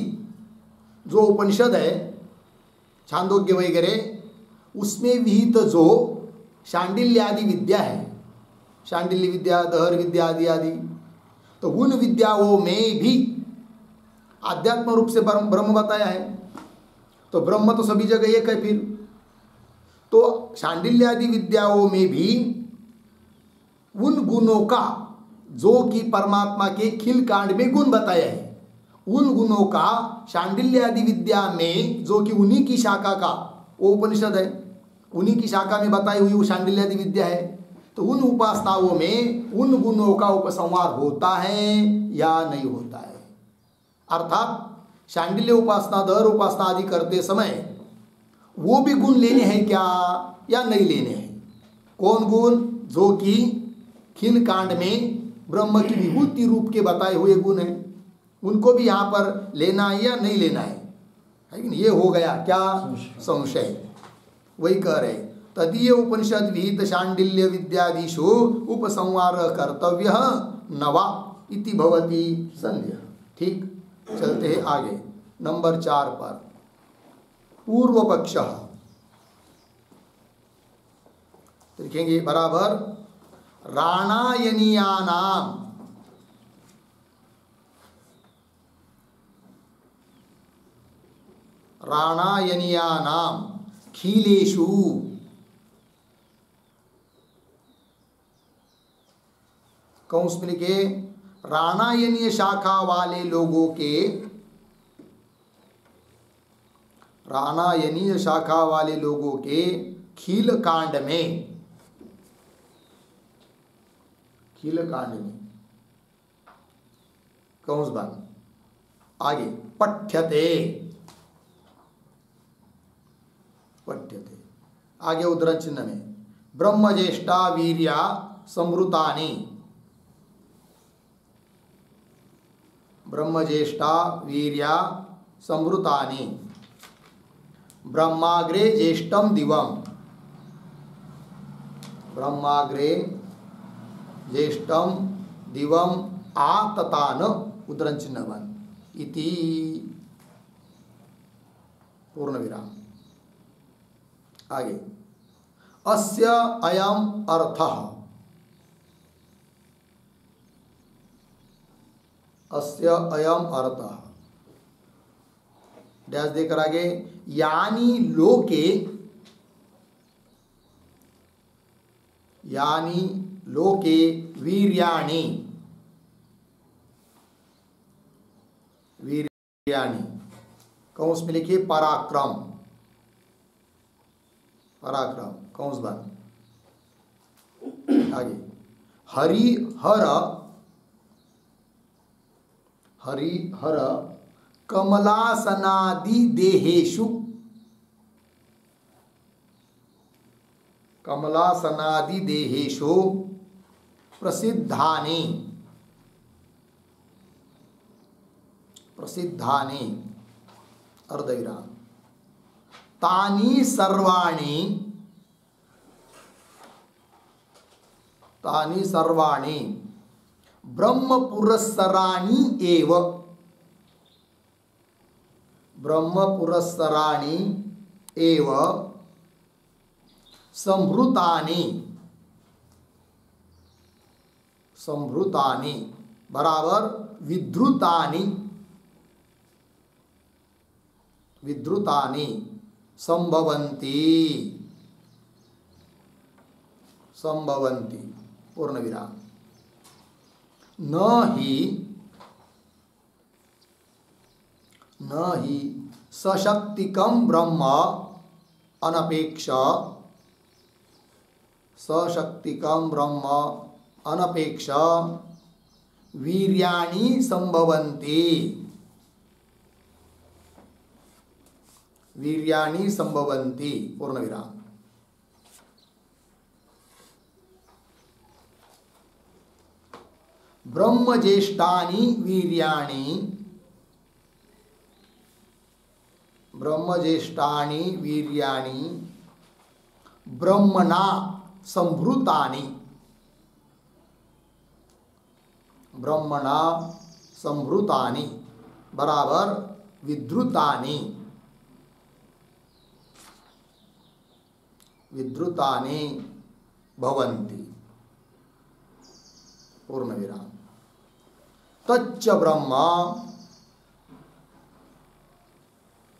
जो उपनिषद है, छांदोग्य वगैरह, उसमें विहित जो शांडिल्य आदि विद्या है, शांडिल्य विद्या, दहर विद्या आदि आदि, तो उन विद्याओं में भी आध्यात्म रूप से ब्रह्म बताया है, तो ब्रह्म तो सभी जगह एक है। फिर तो शांडिल्य आदि विद्याओं में भी उन गुणों का जो कि परमात्मा के खिल कांड में गुण बताया है, उन गुणों का शांडिल्य आदि विद्या में जो कि उन्हीं की शाखा का वो उपनिषद है, उन्हीं की शाखा में बताई हुई वो शांडिल्य आदि विद्या है। तो उन उपासनाओं में उन गुणों का उपसंहार होता है या नहीं होता है। अर्थात शांडिल्य उपासना दर उपासना आदि करते समय वो भी गुण लेने हैं क्या या नहीं लेने हैं। कौन गुण? जो कि खिल कांड में ब्रह्म की विभूति रूप के बताए हुए गुण हैं, उनको भी यहाँ पर लेना है या नहीं लेना है कि नहीं। ये हो गया क्या? संशय। वही कह रहे तदीय उपनिषद विहित शांडिल्य विद्यादिषु उपसंहार कर्तव्य नवा इति भवति संदेह। ठीक, चलते हैं आगे नंबर 4 पर। पूर्व पक्ष लिखेंगे बराबर। राणायनीयानाम खीलेषु कंस में लिखे राणायनीय शाखा वाले लोगों के, राणायनीय शाखा वाले लोगों के खील कांड में, खील कांड में कंस बन आगे पठ्यते, पठ्यते आगे उद्धरण चिन्ह में ब्रह्मज्येष्ठा वीर्या संवृतानि, ब्रह्मज्येष्ठा वीर्या संवृतानि ब्रह्माग्रे ज्येष्ठम दिवम, ब्रह्माग्रे ज्येष्ठम दिवम आततान उद्धरण चिन्ह बन इति पूर्ण विराम। आगे अस्य अयम अर्थः, अस्य अयम अर्थः डैश देकर आगे यानी लोके, यानी लोके वीर्याणि, वीर्याणि कंस में लिखिए पराक्रम, पराक्रम कंस बन आगे हरिहर, हरिहर कमलासनादि देहेषु, कमलासनादि देहेषु प्रसिद्धानि, प्रसिद्धानि अर्धविराम तानि सर्वाणि, तानि सर्वाणि ब्रह्म पुरस्सराणि एव, ब्रह्म पुरस्सराणि एव संभृतानि, संभृतानि बराबर विधृतानि, विधृतानि संभवन्ति, संभवन्ति पूर्ण विराम। न ही, न ही सशक्तिकं ब्रह्म अनपेक्ष, सशक्तिकं ब्रह्म अनपेक्ष वीर्याणि संभवन्ति, वीर्याणि संभवन्ति पूर्ण विराम। ब्रह्मज्येष्ठानि वीर्याणि, ब्रह्मज्येष्ठानि वीर्याणि ब्रह्मणा संभृतानि, ब्रह्मणा संभृतानि बराबर विधृतानि, विधृतानि भवन्ति पूर्ण विराम। तच्च ब्रह्म,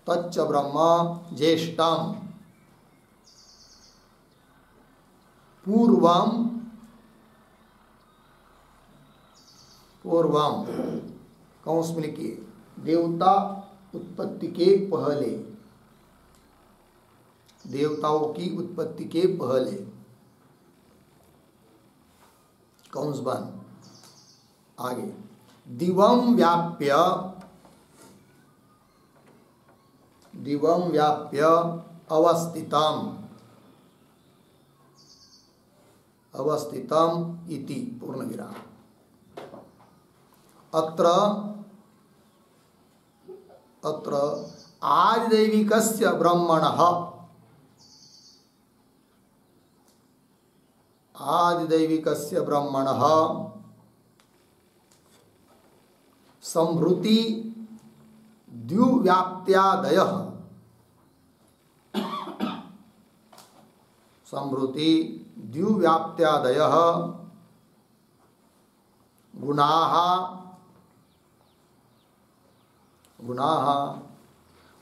तच्च ब्रह्म ज्येष्ठम पूर्वम पूर्वम कौंस में लिखिए देवता उत्पत्ति के पहले, देवताओं की उत्पत्ति के पहले कौंस बन आगे दिवम व्याप्य अवस्थितम इति पूर्ण विराम। अत्र आदिदैविकस्य ब्रह्मणः संभृति द्युव्याप्त्यादयः गुणाः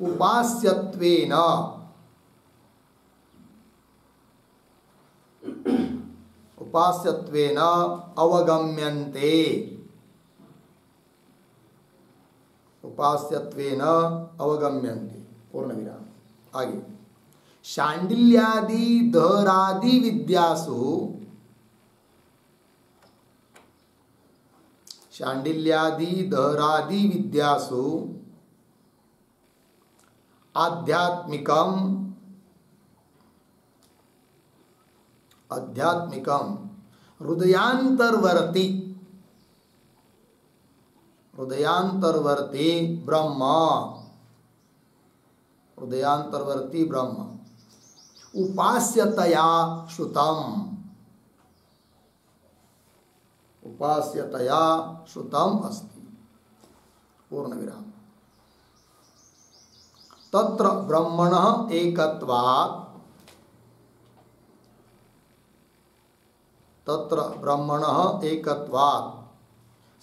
उपास्यत्वेन अवगम्यन्ते पूर्ण विराम। आगे शांडिल्यादि दहरादि विद्यासु आध्यात्मिकम हृदयांतर्वर्ती ब्रह्म उपास्यतया श्रुतम अस्ति पूर्ण विराम। तत्र ब्रह्मणः एकत्वात्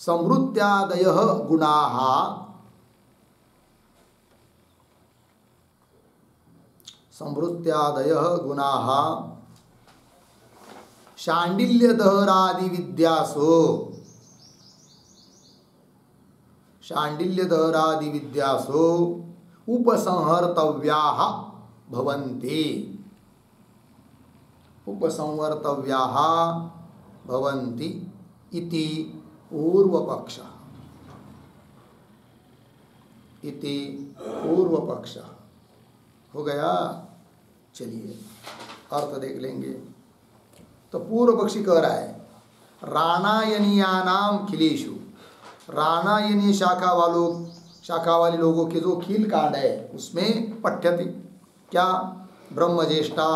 संवृत्त्यादयः गुणाः शांडिल्यदहरादि विद्यासु उपसंहर्तव्याः भवन्ति इति पूर्वपक्ष हो गया। चलिए अर्थ देख लेंगे। तो पूर्व पक्षी कह रहा है राणायनीयानाम खिलेशु, राणायनी शाखा वाले लोगों के जो खील कांड है उसमें पठ्यते क्या ब्रह्मज्येष्ठा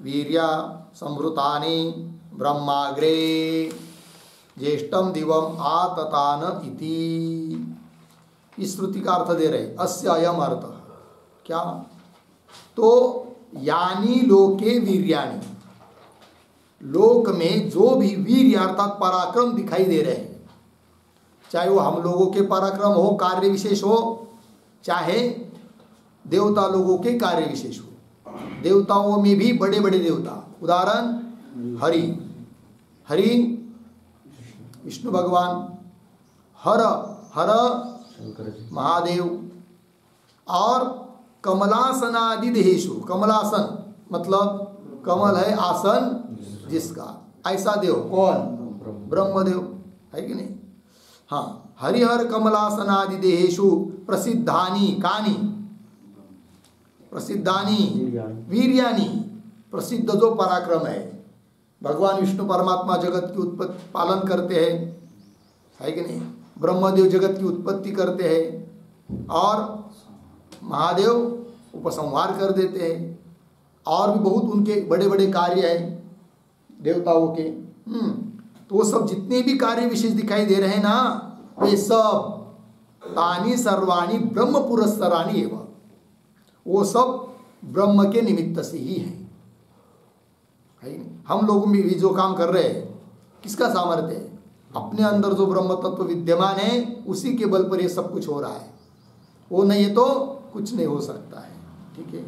वीर्या संवृतानि ब्रह्माग्रे ज्येष्ठम दिवम आततान इति। इस श्रुति का अर्थ दे रहे अस्य अयम अर्थ क्या, तो यानी लोके वीर्याणि, लोक में जो भी वीर्य अर्थात पराक्रम दिखाई दे रहे हैं, चाहे वो हम लोगों के पराक्रम हो कार्य विशेष हो, चाहे देवता लोगों के कार्य विशेष हो। देवताओं में भी बड़े बड़े देवता, उदाहरण हरि विष्णु भगवान, हर महादेव, और कमलासनादि देहेशु, कमलासन मतलब कमल है आसन जिसका, ऐसा देव कौन, ब्रह्मदेव है कि नहीं। हाँ, हरिहर कमलासनादि देहेशु प्रसिद्धानि कानि, प्रसिद्धानि वीर्यानि, प्रसिद्ध जो पराक्रम है। भगवान विष्णु परमात्मा जगत की उत्पत्ति पालन करते हैं है कि नहीं, ब्रह्मदेव जगत की उत्पत्ति करते हैं और महादेव उपसंहार कर देते हैं, और भी बहुत उनके बड़े बड़े कार्य हैं देवताओं के। तो वो सब जितने भी कार्य विशेष दिखाई दे रहे हैं ना, वे सब तानि सर्वाणि ब्रह्म पुरस्सराणि एवं, वो सब ब्रह्म के निमित्त से ही है नहीं। हम लोग भी जो काम कर रहे हैं किसका सामर्थ्य है, अपने अंदर जो ब्रह्म तत्व विद्यमान है उसी के बल पर ये सब कुछ हो रहा है। वो नहीं है तो कुछ नहीं हो सकता है। ठीक है,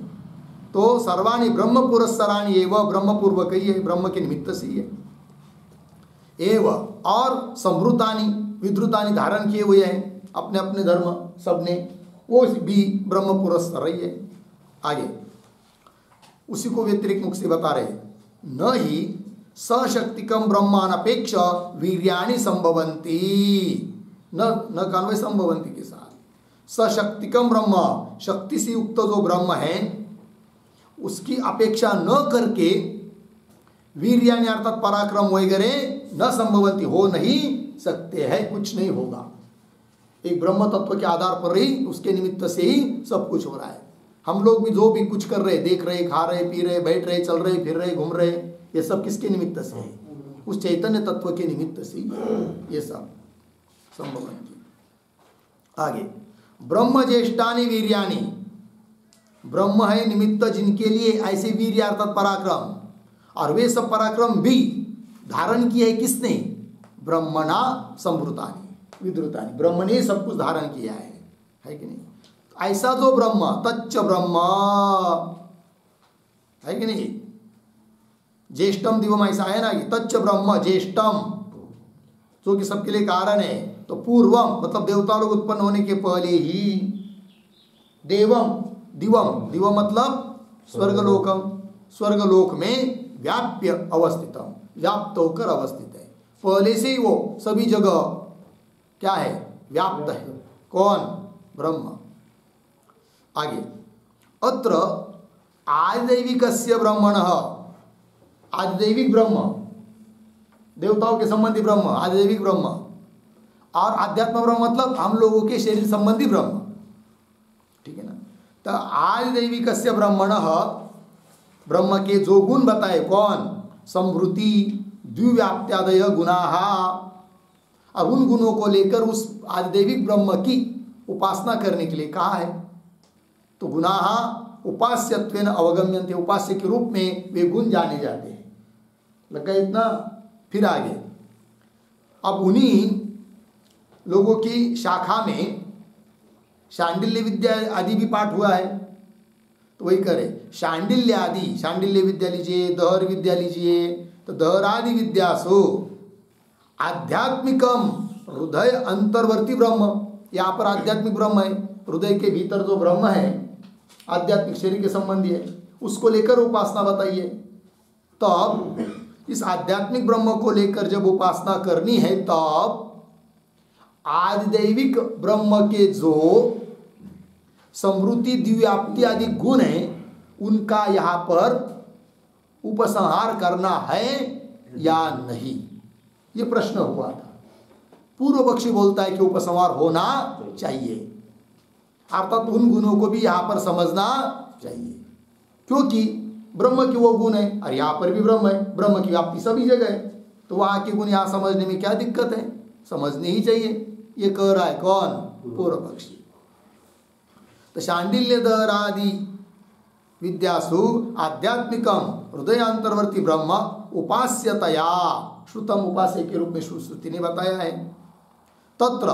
तो सर्वाणी ब्रह्म पुरस्सराणी एवं ब्रह्म पूर्वक ही है, ब्रह्म के निमित्त से ही है। एवं और संभृतानी विद्रुतानी धारण किए हुए हैं अपने अपने धर्म सबने, वो भी ब्रह्म पुरस्सर ही है। आगे उसी को व्यतिरिक्त मुख से बता रहे, न ही सशक्तिकम ब्रह्मानपेक्ष वीर्याणि संभवंती, न कान्वय संभवंती के साथ, सशक्तिकम ब्रह्म शक्ति से युक्त जो ब्रह्म है उसकी अपेक्षा न करके वीर्याणि अर्थात पराक्रम वगैरह न संभवंती, हो नहीं सकते हैं, कुछ नहीं होगा। एक ब्रह्म तत्व के आधार पर ही उसके निमित्त से ही सब कुछ हो रहा है। हम लोग भी जो भी कुछ कर रहे, देख रहे, खा रहे, पी रहे, बैठ रहे, चल रहे, फिर रहे, घूम रहे, ये सब किसके निमित्त से है? उस चैतन्य तत्व के निमित्त से ये सब संभव है। आगे ब्रह्म ज्येष्ठानि वीर्याणि, ब्रह्म है निमित्त जिनके लिए ऐसे वीर्य अर्थात पराक्रम, और वे सब पराक्रम भी धारण किए है किसने? ब्रह्मणा संभृतानि विद्रुतानि, ब्रह्म ने सब कुछ धारण किया है कि नहीं? ऐसा जो ब्रह्म तच्च ब्रह्म है कि नहीं? ज्येष्ठम दिवम ऐसा है ना कि तच्च ब्रह्म ज्येष्ठम, जो कि सबके लिए कारण है। तो पूर्वम मतलब देवता लोग उत्पन्न होने के पहले ही, देवम दिवम, दिवम मतलब स्वर्गलोकम, स्वर्गलोक में व्याप्य अवस्थितम, व्याप्त होकर अवस्थित है। पहले से ही वो सभी जगह क्या है? व्याप्त है। कौन? ब्रह्म। आगे अत्र आदिदैविकस्य ब्रह्मणः, आदिदैविक ब्रह्म, देवताओं के संबंधी ब्रह्म आदिदैविक ब्रह्म, और आध्यात्म ब्रह्म मतलब हम लोगों के शरीर संबंधी ब्रह्म। ठीक है ना? तो आदिदैविकस्य ब्रह्मणः, ब्रह्म के जो गुण बताए, कौन? संभृति द्विव्याप्त्यादय गुणाः, और उन गुणों को लेकर उस आदिदैविक ब्रह्म की उपासना करने के लिए कहा है। तो गुणाः उपास्यत्वेन अवगम्यन्ते, उपास्य के रूप में वे गुण जाने जाते हैं। लगा इतना? फिर आगे अब उन्हीं लोगों की शाखा में शांडिल्य विद्या आदि भी पाठ हुआ है, तो वही करे शांडिल्य आदि, शांडिल्य विद्या लीजिए, दहर विद्या लीजिए। तो दहर आदि विद्यासु आध्यात्मिकम हृदय अंतर्वर्ती ब्रह्म, यहाँ पर आध्यात्मिक ब्रह्म है, हृदय के भीतर जो ब्रह्म है आध्यात्मिक शरीर के संबंधी है, उसको लेकर उपासना बताइए। तब इस आध्यात्मिक ब्रह्म को लेकर जब उपासना करनी है, तब आदिदैविक ब्रह्म के जो समृद्धि दिव्याप्ति आदि गुण है उनका यहाँ पर उपसंहार करना है या नहीं, ये प्रश्न हुआ था। पूर्व पक्षी बोलता है कि उपसंहार होना चाहिए, अर्थात उन गुणों को भी यहाँ पर समझना चाहिए, क्योंकि ब्रह्म के वो गुण है और यहाँ पर भी ब्रह्म है, ब्रह्म की व्याप्ति सभी जगह है, तो वहाँ के गुण यहाँ समझने में क्या दिक्कत है? समझने ही चाहिए। ये कह रहा है कौन? पूर्व पक्षी। तो शांडिल्य दहरादि विद्यासु आध्यात्मिकम हृदयांतर्वर्ती ब्रह्म उपास्यतया श्रुतम, उपास्य के रूप में श्रुति ने बताया है। तत्र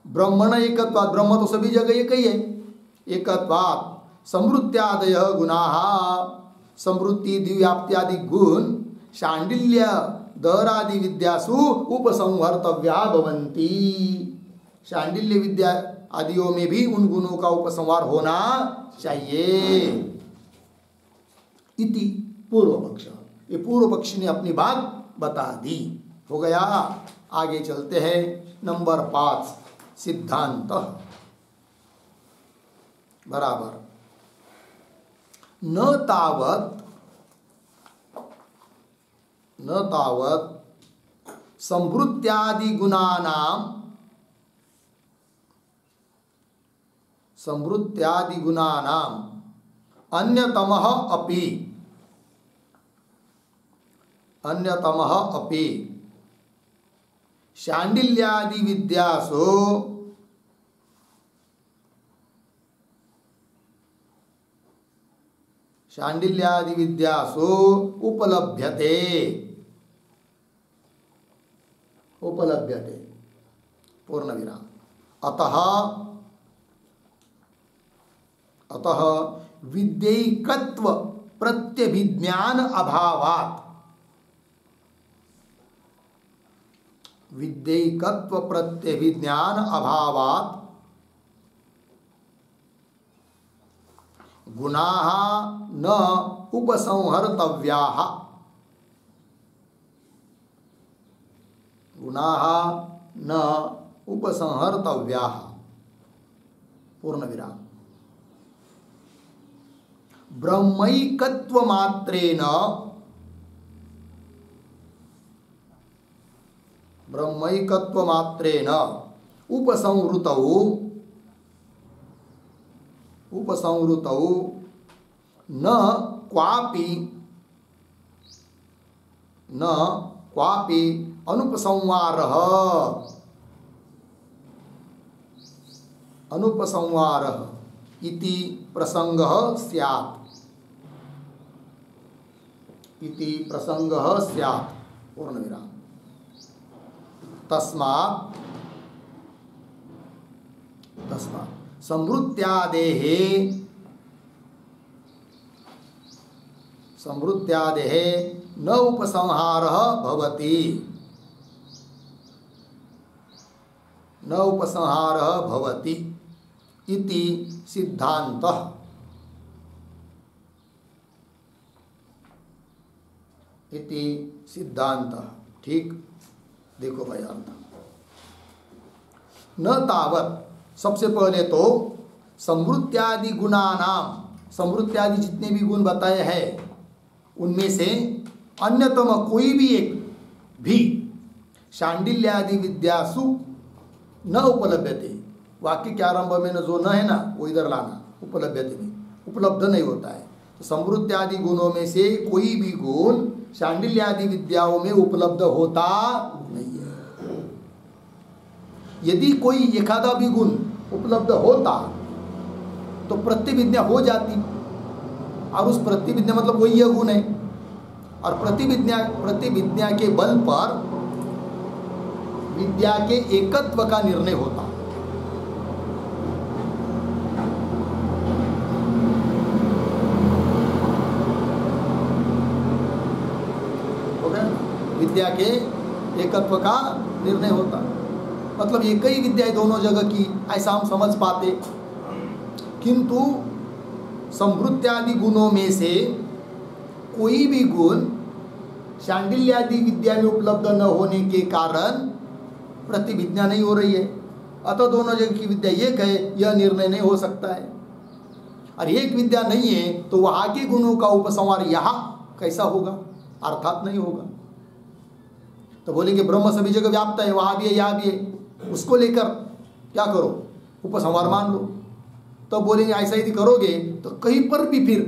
ब्रह्मण एकत्वात्, ब्रह्म तो सभी जगह एक ही है, एकत्वात् समृत्यादय गुणाः, समृद्धि दिव्याप्त्यादि गुण शांडिल्य दहरादि विद्यासु उपसंहर्तव्या भवन्ति, शांडिल्य विद्या आदियों में भी उन गुणों का उपसंहार होना चाहिए। इति पूर्व पक्ष, ये पूर्व पक्षी ने अपनी बात बता दी। हो गया। आगे चलते हैं नंबर 5 सिद्धांत बराबर न तावत संभृत्यादि गुणानाम अन्यतमः अपि शांडिल्यादि विद्यासु उपलभ्यते पूर्ण विराम। अतः अतः विद्यैकत्व प्रत्यभिज्ञान अभावात्, विद्यैकत्व प्रत्यभिज्ञान अभावात् गुणाः न उपसंहर्तव्याः, गुणाः न उपसंहर्तव्याः। पूर्ण विराम। ब्रह्मैकत्व मात्रेण, ब्रह्मैकत्व मात्रेण उपसंहृतौ, उपसंहृतौ न क्वापि, न क्वापि अनुपसंहारः, अनुपसंहारः इति प्रसंगः स्यात्, इति प्रसंगः स्यात्। पूर्ण विराम। तस्मात्, तस्मात् संवृत्त्यादेः, संवृत्त्यादेः न उपसंहारः भवति, न उपसंहारः भवति इति सिद्धान्तः, इति सिद्धान्तः। ठीक, देखो भाई अर्थ। न तावत, सबसे पहले तो संवृत्त्यादि गुणानाम, संवृत्त्यादि जितने भी गुण बताए हैं उनमें से अन्यतम कोई भी एक भी शांडिल्यादि विद्यासु न उपलभ्यते। वाक्य के आरंभ में न जो न है ना वो इधर लाना, उपलभ्यते नहीं, उपलब्ध नहीं होता है। तो संवृत्त्यादि गुणों में से कोई भी गुण शांडिल्यादि विद्याओं में उपलब्ध होता नहीं है। यदि कोई एखादा भी गुण उपलब्ध होता तो प्रतिविद्या हो जाती, और उस प्रतिविद्या मतलब वही यह गुण है, और प्रतिविद्या के बल पर विद्या के एकत्व का निर्णय होता। हो गया? विद्या के एकत्व का निर्णय होता, मतलब एक ही विद्या है दोनों जगह की, ऐसा हम समझ पाते। किंतु संवृत्त्यादि गुणों में से कोई भी गुण शांडिल्यादि विद्या में उपलब्ध न होने के कारण प्रतिविद्या नहीं हो रही है, अतः दोनों जगह की विद्या एक है, यह निर्णय नहीं हो सकता है। और एक विद्या नहीं है तो वहाँ के गुणों का उपसंहार यहाँ कैसा होगा? अर्थात नहीं होगा। तो बोलेंगे ब्रह्म सभी जगह व्याप्त है, वहाँ भी है यहाँ भी है, उसको लेकर क्या करो? उपसंहार मान लो। तो बोलेंगे ऐसा यदि करोगे तो कहीं पर भी फिर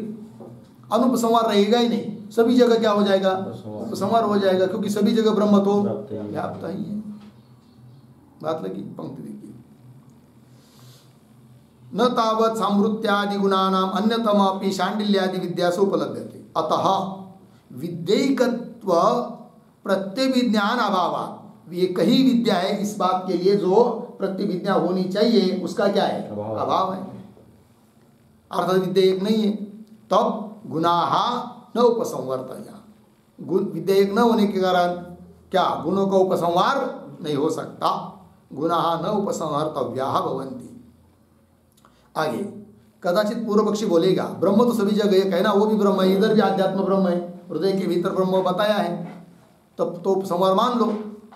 अनुपसंहार रहेगा ही नहीं, सभी जगह क्या हो जाएगा? उपसंहार हो जाएगा, क्योंकि सभी जगह ब्रह्म तो व्याप्त ही है। बात लगी? पंक्ति देखिए, न तावत् संवृत्त्यादि गुणानाम अन्यतमपि शांडिल्यादि विद्यासु उपलभ्यते, अतः विद्यैकत्व प्रत्यभिज्ञान अभावात्, ये कही विद्या है इस बात के लिए जो प्रतिविद्या होनी चाहिए उसका क्या है? अभाव है। अर्थात विद्या एक नहीं है, तब गुणाः न उपसंवर्तया, गुण विद्या एक न होने के कारण क्या गुणों का उपसंहार नहीं हो सकता। गुणाः न उपसंहर्तव्याः भवन्ति। आगे कदाचित पूर्व पक्षी बोलेगा ब्रह्म तो सभी जगह है, कहना वो भी ब्रह्म है, इधर भी आध्यात्म ब्रह्म है, हृदय के भीतर ब्रह्म बताया है, तब तो उपसंहार मान लो।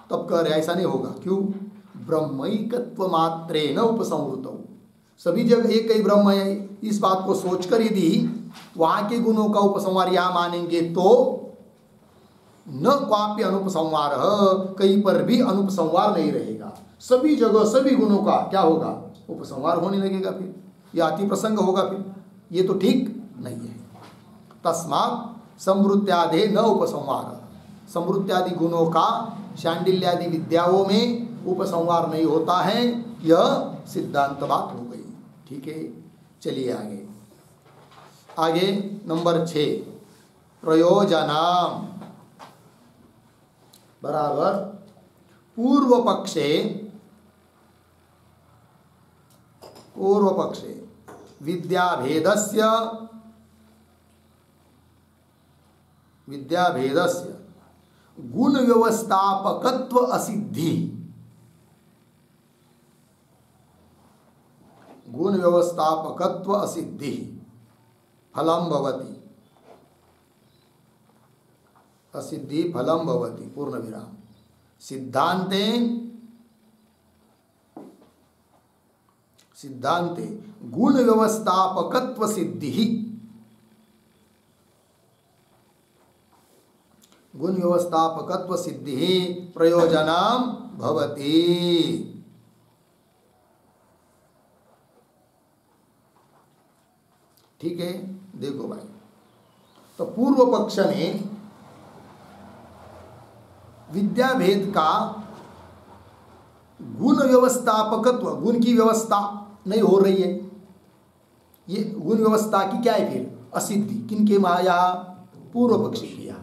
तब कह रहे ऐसा नहीं होगा। क्यों? ब्रह्मैकत्व मात्रेण उपसंहृतौ, सभी जगह एक ही ब्रह्म है, इस बात को सोचकर यदि वहाँ के गुणों का उपसंहार यहाँ मानेंगे तो न क्वापि अनुपसंहार, कहीं पर भी अनुपसंहार नहीं रहेगा, सभी जगह सभी गुणों का क्या होगा? उपसंहार होने लगेगा, फिर यह अति प्रसंग होगा, फिर ये तो ठीक नहीं है। तस्मात् संवृत्त्यादि न उपसंहार, संवृत्त्यादि गुणों का शांडिल्यादि विद्याओं में उपसंहार नहीं होता है, यह सिद्धांत बात हो गई। ठीक है, चलिए आगे। आगे नंबर 6, प्रयोजनाम बराबर पूर्व पक्षे विद्याभेदस्य गुण व्यवस्थापकत्व असिद्धि, गुण व्यवस्थापकत्व असिद्धि फलम भवति, असिद्धि फलम भवति पूर्ण विराम। सिद्धांते सिद्धांते गुण व्यवस्थापकत्व सिद्धि, गुण व्यवस्थापकत्व सिद्धि प्रयोजनम भवति। ठीक है, देखो भाई, तो पूर्व पक्ष ने विद्याभेद का गुण व्यवस्थापकत्व, गुण की व्यवस्था नहीं हो रही है, ये गुण व्यवस्था की क्या है फिर असिद्धि, किनके माया पूर्व पक्षी किया,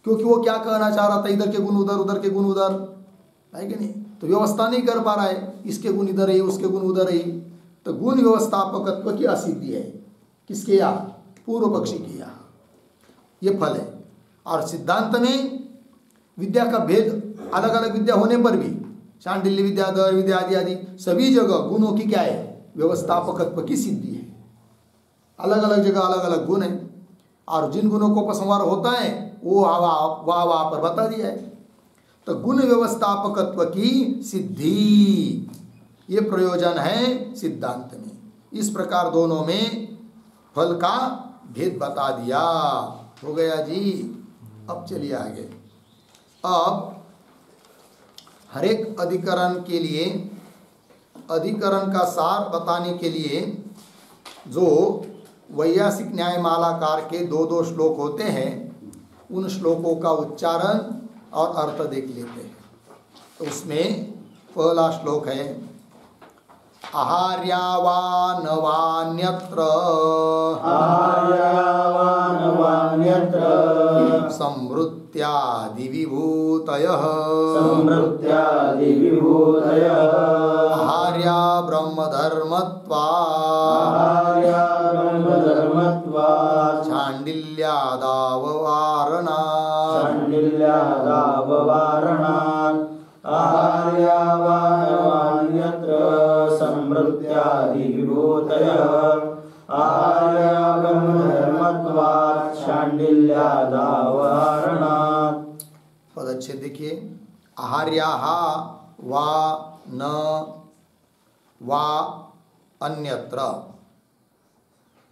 क्योंकि वो क्या कहना चाह रहा था, इधर के गुण उधर, उधर के गुण उधर, है कि नहीं, तो व्यवस्था नहीं कर पा रहा है, इसके गुण इधर है उसके गुण उधर है, तो गुण व्यवस्थापकत्व की असिद्धि है, किसके यहाँ, पूर्व पक्षी के यहाँ, ये फल है। और सिद्धांत में विद्या का भेद अलग अलग विद्या होने पर भी, शांडिल्य विद्या, दर विद्या आदि आदि सभी जगह गुणों की क्या है, व्यवस्थापकत्व की सिद्धि है। अलग अलग जगह अलग अलग गुण है, और जिन गुणों को उपसंहार होता है वो वहाँ पर बता दिया है। तो गुण व्यवस्थापकत्व की सिद्धि ये प्रयोजन है सिद्धांत में। इस प्रकार दोनों में फल का भेद बता दिया। हो गया जी। अब चलिए आगे। अब हरेक अधिकरण के लिए अधिकरण का सार बताने के लिए जो वैयासिक न्यायमालाकार के दो दो श्लोक होते हैं, उन श्लोकों का उच्चारण और अर्थ देख लेते हैं। तो उसमें पहला श्लोक है आहार्यावानवान्यत्र संवृत्त्यादिविभूतयः आहार्या ब्रह्मधर्मत्वात् चाण्डिल्यादाववारणात् आहार्यावानवान्यत्र संवृत्त्यादिविभूतयः आहार्या ब्रह्मधर्मत्वात् चाण्डिल्यादाववारणात्। पद अच्छे देखिए। आहार्याः वा न वा अन्यत्र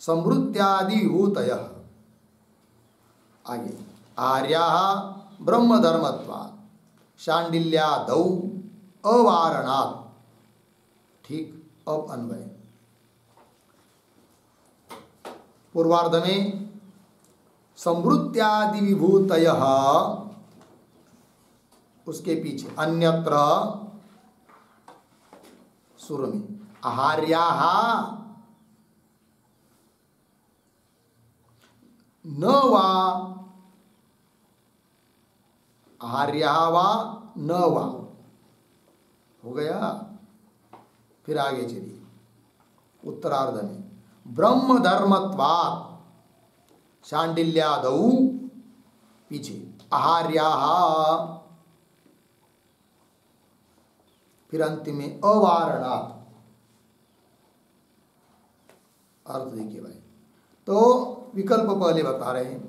संवृत्त्यादिविभूतयः। आगे आर्याः ब्रह्मधर्मत्वात् शाण्डिल्यादौ अवारणात्। ठीक। अब अन्वय पूर्वार्ध में संवृत्त्यादि विभूतयः, उसके पीछे अन्यत्र सुर में आहार्याः न वा, आहार्याः वा न वा। हो गया। फिर आगे चलिए उत्तरार्ध में ब्रह्मधर्मत्वात् शाण्डिल्यादौ पीछे आहार्याः, फिर अंतिम में अवारणात्। अर्थ देखिए भाई। तो विकल्प पहले बता रहे हैं।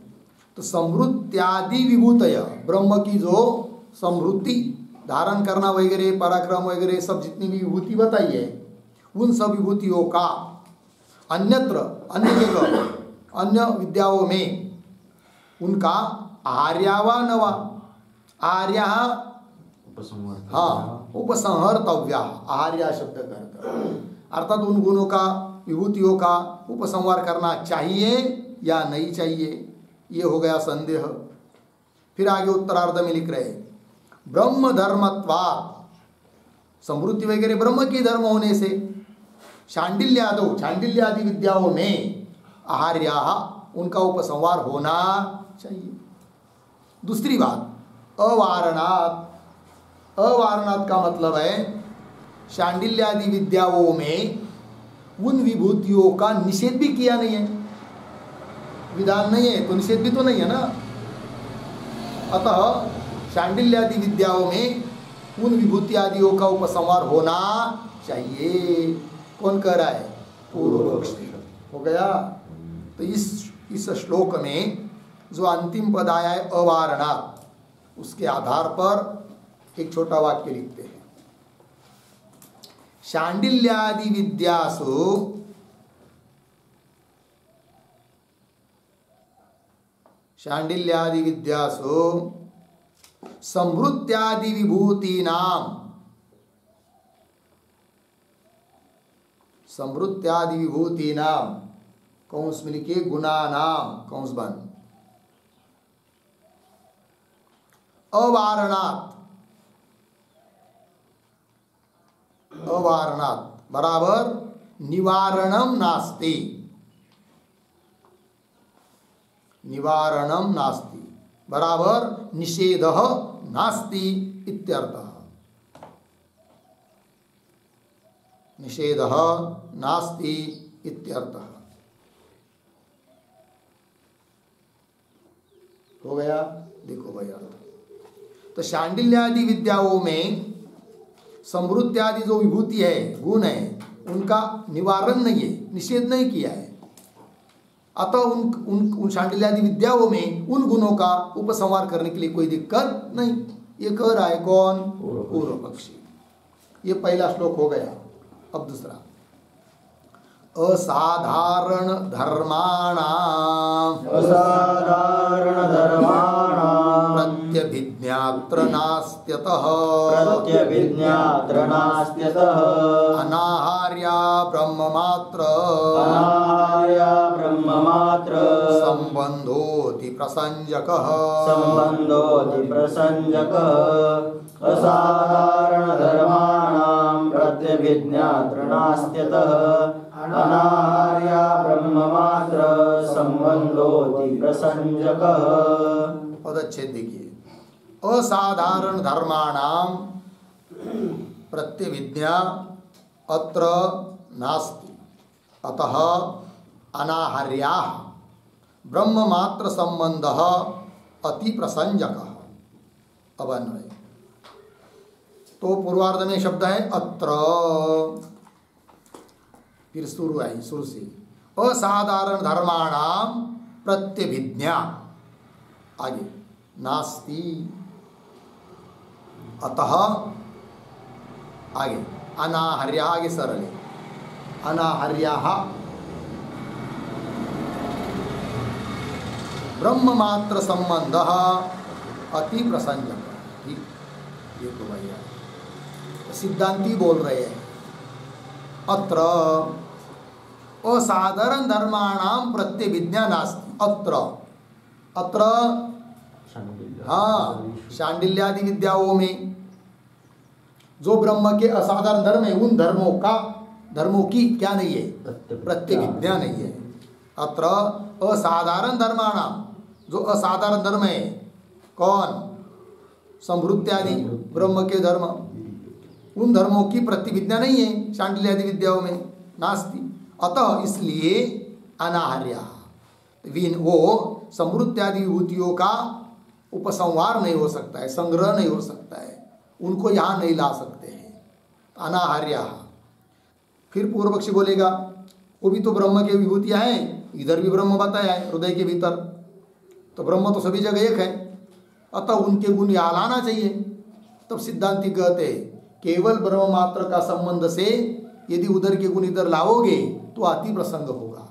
तो संवृत्त्यादि विभूतय, ब्रह्म की जो संवृत्ति धारण करना वगैरह पराक्रम वगैरह सब जितनी भी विभूति बताई है, उन सब विभूतियों का अन्यत्र अन्य जगह अन्य विद्याओं में उनका आहार्या वा न वा, आहार्या हाँ उपसंहर्तव्या, आहार्या शब्द करता अर्थात उन गुणों का विभूतियों का उपसंहार करना चाहिए या नहीं चाहिए, ये हो गया संदेह। फिर आगे उत्तरार्ध में लिख रहे ब्रह्म धर्मत्वात्, समृद्धि वगैरह ब्रह्म की धर्म होने से शाण्डिल्यादौ, शाण्डिल्यादि विद्याओं में आहार्या उनका उपसंहार होना चाहिए। दूसरी बात अवारणात्, अवारणात् का मतलब है शाण्डिल्यादि विद्याओं में उन विभूतियों का निषेध भी किया नहीं है। विधान नहीं है तो निषेध भी तो नहीं है ना। अतः शांडिल्यादि विद्याओं में उन विभूति आदियों का उपसंहार होना चाहिए। कौन कह रहा है? पूर्व पक्षी। हो गया। तो इस श्लोक में जो अंतिम पद आया है अवारणात्, उसके आधार पर एक छोटा वाक्य लिखते हैं। शांडिल्यादि विद्यासु संवृत्त्यादि विभूतीनाम कौंस में लिखिए गुणानाम कौंस बंद अवारणात् बराबर निवारणम नास्ति बराबर निषेधः नास्ति इत्यर्थः। निषेधः नास्ति इत्यर्थः। हो गया। देखो भाई अर्थ। तो शांडिल्यादि विद्याओं में समृत्यादि जो विभूति है, गुण है, उनका निवारण नहीं है, निषेध नहीं किया है। अतः उन शांडिल्यादि विद्याओं में उन गुणों का उपसंहार करने के लिए कोई दिक्कत नहीं। ये कह रहा है कौन? पूर्व पक्षी। ये पहला श्लोक हो गया। अब दूसरा, असाधारण धर्माणाम प्रत्यभिज्ञात्र नास्त्यतः अनाहार्या ब्रह्ममात्र संबंधोति प्रसंजकः असाधारण धर्माणां प्रत्यभिज्ञात्र नास्त्यतः अनाहार्या ब्रह्ममात्र संबंधोति प्रसंजकः। पदच्छेद देखिए। असाधारण धर्माणाम प्रत्यभिज्ञा अत्र नास्ति अतः अनाहार्या ब्रह्ममात्र संबंधः अति प्रसंजकः। अब अन्वय। तो पूर्वार्ध में शब्द है अत्र, फिर शुरू से असाधारण धर्माणाम प्रत्यभिज्ञा, आगे नास्ति अतः, आगे अनाहर्या, आगे सरल है अनाहर्या ब्रह्ममात्र संबंध अति प्रसंजक। ठीक, देखो भैया सिद्धांती बोल रहे हैं अत्र असाधारण धर्माणाम प्रत्यभिज्ञा नास्ति। अत्र हाँ, शांडिल्यादि विद्याओं में जो ब्रह्म के असाधारण धर्म है, उन धर्मों की क्या नहीं है? प्रत्यभिज्ञा नहीं है। अत्र असाधारण धर्माणाम, जो असाधारण धर्म है, कौन? संवृत्त्यादि ब्रह्म के धर्म, उन धर्मों की प्रतिविद्या नहीं है शांडिल्यादि विद्याओं में, नास्ति। अतः इसलिए अनाहार्या, वो समृत्त्यादि विभूतियों का उपसंहार नहीं हो सकता है, संग्रह नहीं हो सकता है, उनको यहाँ नहीं ला सकते हैं, अनाहार्या। फिर पूर्व पक्षी बोलेगा वो भी तो ब्रह्म के विभूतियाँ हैं, इधर भी ब्रह्म बताया है हृदय के भीतर, तो ब्रह्म तो सभी जगह एक है, अतः उनके गुण यहाँ लाना चाहिए। तब सिद्धांती कहते हैं केवल ब्रह्म मात्र का संबंध से यदि उधर के गुण इधर लाओगे तो अति प्रसंग होगा।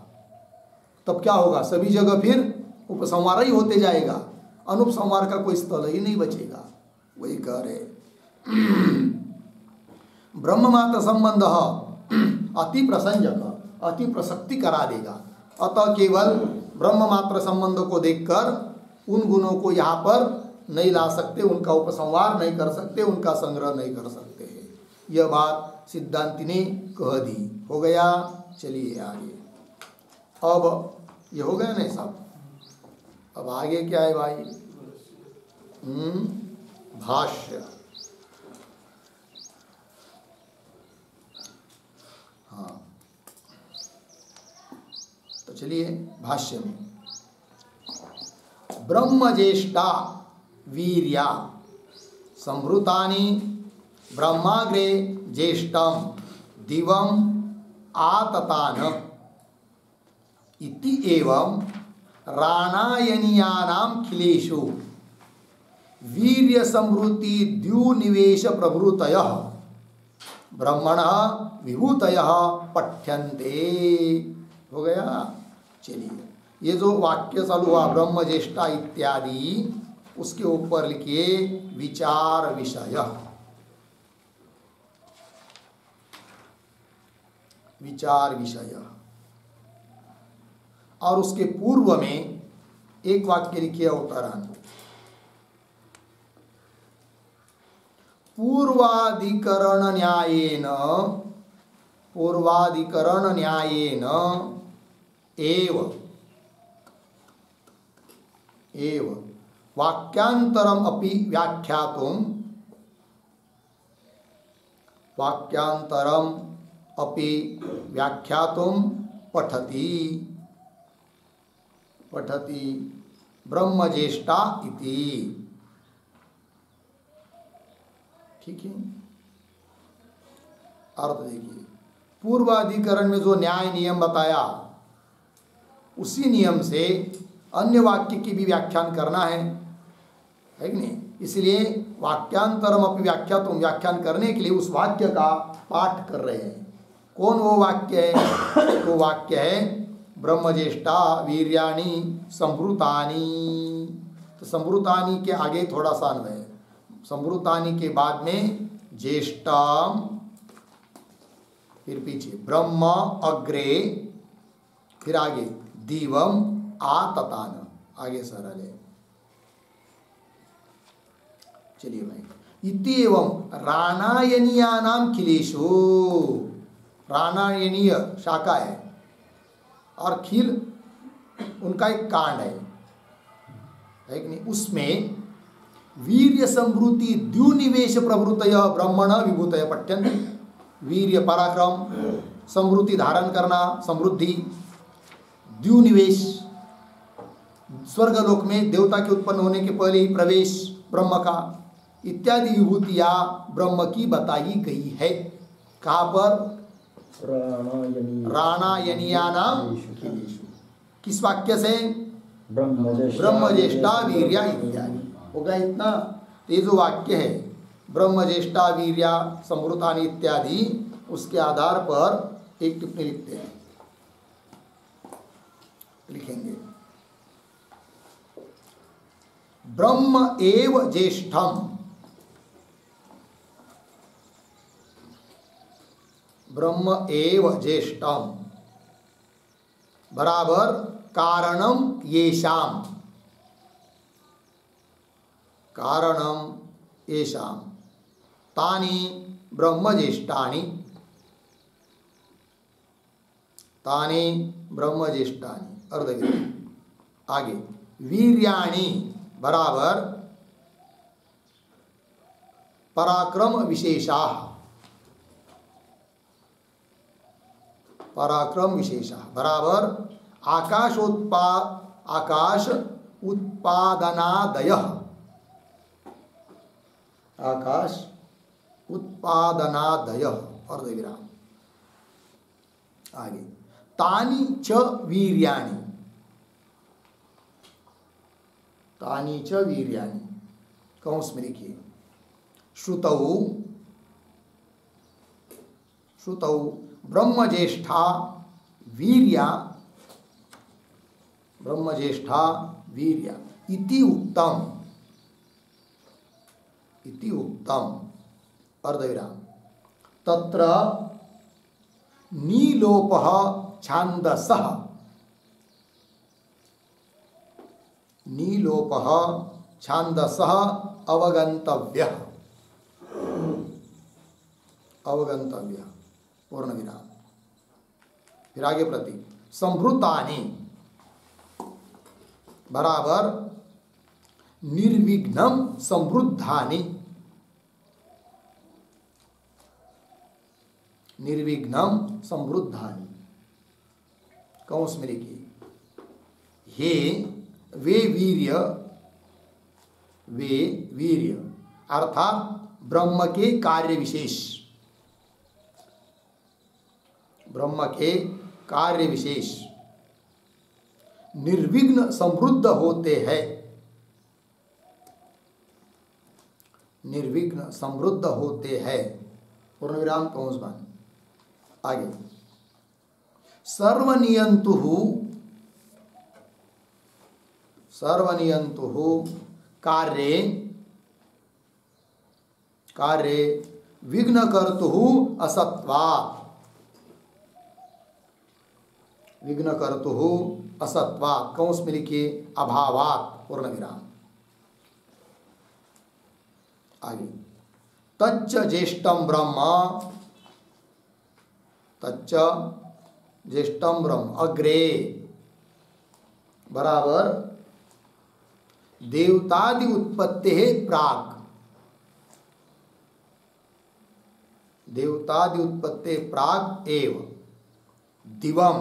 तब क्या होगा? सभी जगह फिर उपसंहार ही होते जाएगा, अनुपसंहार का कोई स्थल ही नहीं बचेगा। वही कह रहे ब्रह्म मात्र संबंध अति प्रसंजक, अति प्रसक्ति करा देगा। अतः केवल ब्रह्म मात्र संबंध को देखकर उन गुणों को यहाँ पर नहीं ला सकते, उनका उपसंहार नहीं कर सकते, उनका संग्रह नहीं कर सकते हैं। यह बात सिद्धांति ने कह दी। हो गया। चलिए आगे। अब ये हो गया नहीं साहब, अब आगे क्या है भाई? भाष्य। हाँ, तो चलिए भाष्य में, ब्रह्मज्येष्ठा वीर्या संभृतानि ब्रह्माग्रे ज्येष्ठम दिवम आततान इति एवं राणायनीयानां खिलेषु वीर्य संभृति द्युनिवेश प्रभृतयः ब्रह्मणः विभूतयः पठ्यन्ते। हो गया। चलिए, ये जो वाक्य चालू हुआ ब्रह्मज्येष्ठा इत्यादि, उसके ऊपर लिखिए विचार विषय। विचार विषय। और उसके पूर्व में एक वाक्य लिखिए उत्तरांत। पूर्वाधिकरण न्यायेन एव वाक्यांतरम अपि व्याख्यातुम पठति ब्रह्मज्येष्ठा इति। ठीक है। अर्थ देखिए, पूर्वाधिकरण में जो न्याय नियम बताया, उसी नियम से अन्य वाक्य की भी व्याख्यान करना है कि नहीं? इसलिए वाक्यांतरम अपि व्याख्यातुम, व्याख्यान करने के लिए उस वाक्य का पाठ कर रहे हैं। कौन वो वाक्य है? वो वाक्य है ब्रह्मज्येष्ठा वीर्याणि संभृतानि। तो संभृतानि के आगे थोड़ा सा अन्वय, संभृतानि के बाद में ज्येष्ठम, फिर पीछे ब्रह्म अग्रे, फिर आगे दिवम आततान, आगे सरल है। चलिए भाई, इति एवं राणायनीयानां खिलेषु, राणायनीय शाखा है और खिल उनका एक कांड है कि नहीं? उसमें वीर्य संभृति द्युनिवेश प्रभृतय ब्रह्मण विभूतय पठ्यन्ते। वीर्य पराक्रम, संभृति धारण करना, समृद्धि, द्युनिवेश स्वर्गलोक में देवता के उत्पन्न होने के पहले ही प्रवेश ब्रह्म का, इत्यादि विभूतियां ब्रह्म की बताई गई है। कहाँ पर? राणायनीयानां खिलेषु। किस वाक्य से? ब्रह्मज्येष्ठा वीर्या इत्यादि। हो गया इतना। तो ये जो वाक्य है ब्रह्मज्येष्ठा वीर्या संभृतानि इत्यादि, उसके आधार पर एक टिप्पणी लिखते हैं, लिखेंगे ब्रह्म एव ज्येष्ठम, ब्रह्म एव ज्येष्ठम बराबर कारणम येषाम, कारणम येषाम तानि ब्रह्मज्येष्ठानि, तानि ब्रह्मज्येष्ठानि। अर्धविराम। आगे वीर्याणि बराबर पराक्रम विशेषाः, पराक्रम विशेषाः बराबर आकाश उत्पादनादयः, आकाश उत्पादनादयः। अर्धविराम। आगे तानि च वीर्याणि, तानि च वीर्याणि कौंस में लिखिए श्रुतौ, श्रुतौ ब्रह्मज्येष्ठा वीर्या, ब्रह्मज्येष्ठा वीर्या इति उक्तम, इति उक्तम। अर्धविराम। तत्र नीलोपः छान्दसः, नीलोपः छान्दसः अवगंतव्यः, अवगंतव्यः पूर्ण विराम। फिर आगे प्रति संभृतानि बराबर निर्विघ्नं संवृद्धानि, निर्विघ्नं संवृद्धानि। कंस में लिखिए, हे वे वीर्य अर्थात ब्रह्म के कार्य विशेष, ब्रह्म के कार्य विशेष निर्विघ्न समृद्ध होते हैं, निर्विघ्न समृद्ध होते हैं। पूर्ण विराम कंस बन। आगे सर्वनियंतु कार्ये विघ्न कर्तु असत्वात्, विघ्न कर्तु असत्वात् कंस में लिखिए अभावात् पूर्ण विराम। आगे तच्च ज्येष्ठम ब्रह्म, तच्च ज्येष्ठम ब्रह्म अग्रे बराबर देवतादि उत्पत्ति प्राक, देवतादि उत्पत्ति प्राक एव दिवम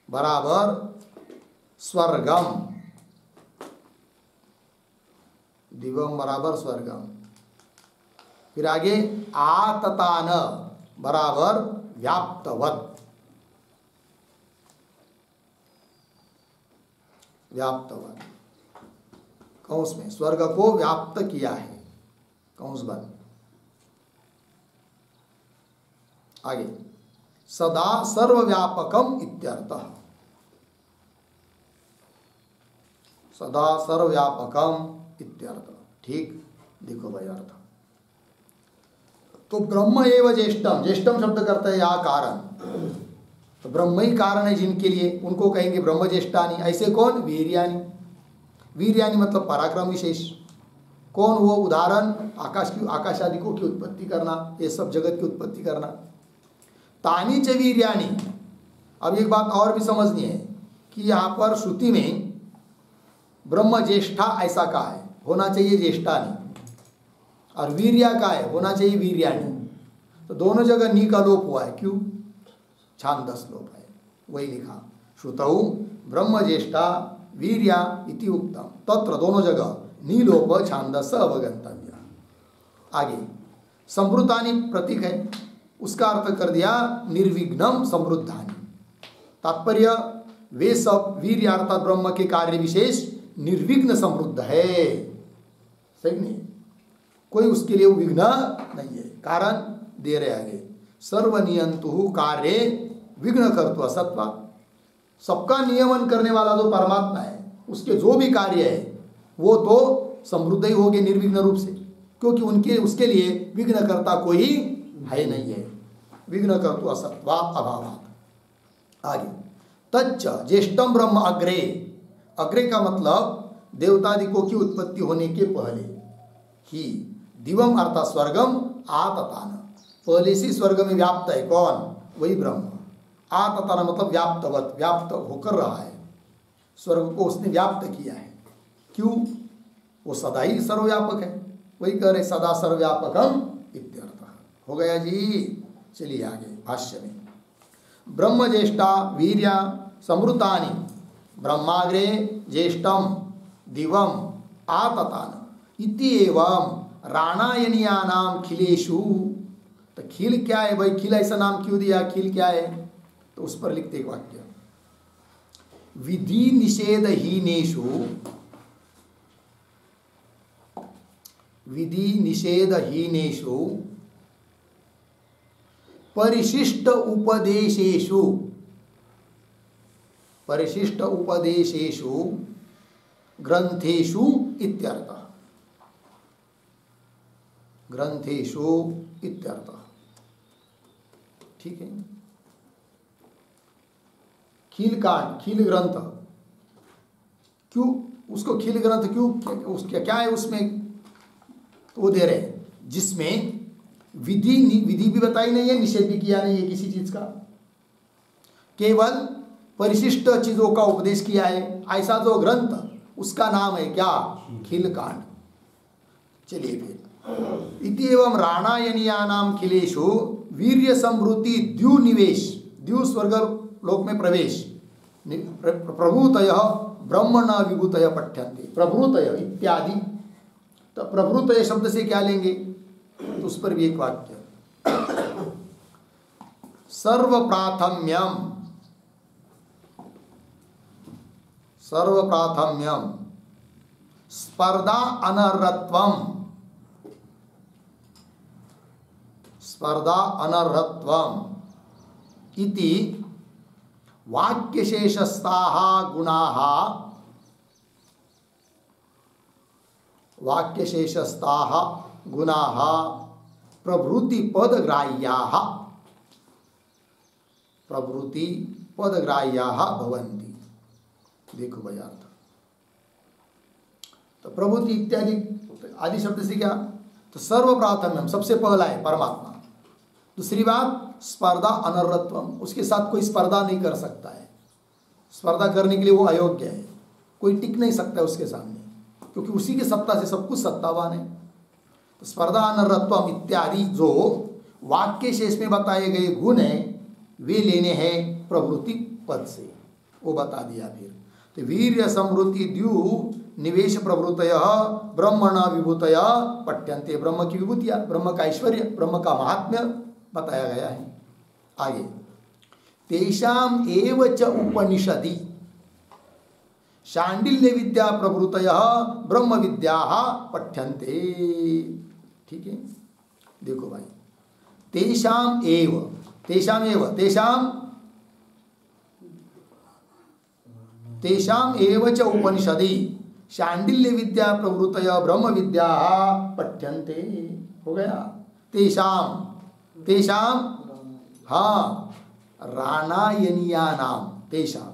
बराबर स्वर्गम, दिवम बराबर स्वर्गम। फिर आगे आततान बराबर व्याप्तवत, व्याप्तवत कंस में स्वर्ग को व्याप्त किया है, कंस बन। आगे सदा सर्वव्यापकम इत्यर्थः, सदा सर्वव्यापकम इत्यर्थ। ठीक, देखो भाई अर्थ। तो ब्रह्म एव ज्येष्ठम, ज्येष्ठम शब्द करता है यहाँ कारण, तो ब्रह्म ही कारण है जिनके लिए, उनको कहेंगे ब्रह्म ज्येष्ठानि। ऐसे कौन? वीर्यानि, वीर्यानि मतलब पराक्रम विशेष। कौन वो? उदाहरण आकाश की, आकाश आदि को की उत्पत्ति करना, ये सब जगत की उत्पत्ति करना। तानी च वीर्यानि। अब एक बात और भी समझनी है कि यहाँ पर श्रुति में ब्रह्म ज्येष्ठा ऐसा कहा है, होना चाहिए ज्येष्ठानि, और वीर्या का है, होना चाहिए वीर्यानि। तो दोनों जगह नी का लोप हुआ है, क्यों? छांदस लोप है, वही लिखा श्रुतौ ब्रह्म ज्येष्ठा वीर्या इति उक्तम, तत्र दोनों जगह नी लोप छांदस अवगंतव्य। आगे समृद्धानि प्रतीक है, उसका अर्थ कर दिया निर्विघ्नम समृद्धानि। तात्पर्य वे सब वीर्य अर्थात ब्रह्म के कार्य विशेष निर्विघ्न समृद्ध है, सही नहीं, कोई उसके लिए विघ्न नहीं है। कारण दे रहे आगे, सर्वनियंतु कार्य विघ्न कर्तु असत्वा, सबका नियमन करने वाला जो परमात्मा है, उसके जो भी कार्य है वो तो समृद्ध ही होंगे निर्विघ्न रूप से, क्योंकि उनके उसके लिए विघ्न करता कोई है नहीं है। विघ्न कर्तु असत्वा अभावात्। आगे तच्च ज्येष्ठम ब्रह्म अग्रे, अग्रे का मतलब देवतादिकों की उत्पत्ति होने के पहले ही, दिवम अर्थात स्वर्गम आततान, पहले से स्वर्ग में व्याप्त है कौन? वही ब्रह्म। आततान मतलब व्याप्तवत, व्याप्त होकर रहा है, स्वर्ग को उसने व्याप्त किया है। क्यों? वो सदा ही सर्वव्यापक है, वही कह रहे सदा सर्वव्यापकम इत्यर्थ। हो गया जी। चलिए आगे भाष्य में, ब्रह्म ज्येष्ठा वीर्या समृद्धानि ब्रह्माग्रे ज्येष्ठम दिवम आततान इति एवं राणायनियानाम खिलेषु। तो खिल क्या है भाई? खिल ऐसा नाम क्यों दिया? खिल क्या है? तो उस पर लिखते एक वाक्य, विधि निषेधहीनेषु, विधि निषेधहीनेषु परिशिष्ट उपदेशेषु, परिशिष्ट उपदेशेषु ग्रंथेषु इत्यर्थ, ग्रंथेषु इत्यर्थ। ठीक है। खील कांड, खील ग्रंथ, क्यों उसको खील ग्रंथ क्यों? उसका क्या है उसमें? तो वो दे रहे हैं जिसमें विधि भी बताई नहीं है, निषेध भी किया नहीं है किसी चीज का, केवल परिशिष्ट चीजों का उपदेश किया है। ऐसा जो ग्रंथ, उसका नाम है क्या? खील कांड। चलिए फिर, इति एवं राणायनियानाम खिलेषु वीर्य समृद्धि द्युनिवेश, द्यु स्वर्ग लोक में प्रवेश, प्रभूतय ब्रह्मण विभूतय पठ्यन्ते, प्रभूतय इत्यादि। तो प्रभूतय शब्द से क्या लेंगे, तो उस पर भी एक वाक्य, सर्वप्राथम्यम, सर्वप्राथम्यम स्पर्धा अनर्हत्वम, स्पर्धा अनर्हत्वम इति वाक्यशेषस्ताः गुणाः, वाक्यशेषस्ताः गुणाः प्रभृति पदग्राह्याः, प्रभृति पदग्राह्याः भवन्ति। देखो भाई अर्थ, तो प्रभृति इत्यादि आदि शब्द से क्या, तो सर्वप्राथम्यम सबसे पहला है परमात्मा। दूसरी बात स्पर्धा अनर्हत्वम, उसके साथ कोई स्पर्धा नहीं कर सकता है, स्पर्धा करने के लिए वो अयोग्य है, कोई टिक नहीं सकता है उसके सामने, क्योंकि उसी की सत्ता से सब कुछ सत्तावान है। तो स्पर्धा अनर्हत्वम इत्यादि जो वाक्य शेष में बताए गए गुण हैं वे लेने हैं प्रवृत्ति पद से, वो बता दिया। फिर तो वीर्य समृद्धि द्यु निवेश प्रवृत्तय ब्रह्मण विभूतय पठ्यन्ते, ब्रह्म की विभूतियाँ, ब्रह्म का ऐश्वर्य, ब्रह्म का महात्म्य बताया गया है। आगे तेषाम एव च उपनिषदि शांडिल्य विद्या प्रवृत्तय ब्रह्म विद्या पठ्यन्ते। ठीक है, देखो भाई, तेषाम एव, तेषाम एव, तेषाम तेषाम एव च उपनिषदि शांडिल्य विद्या प्रवृत्तय ब्रह्म विद्या पठ्यन्ते। हो गया, तेषाम, तेषाम, हाँ, राणायनीया नाम, तेषाम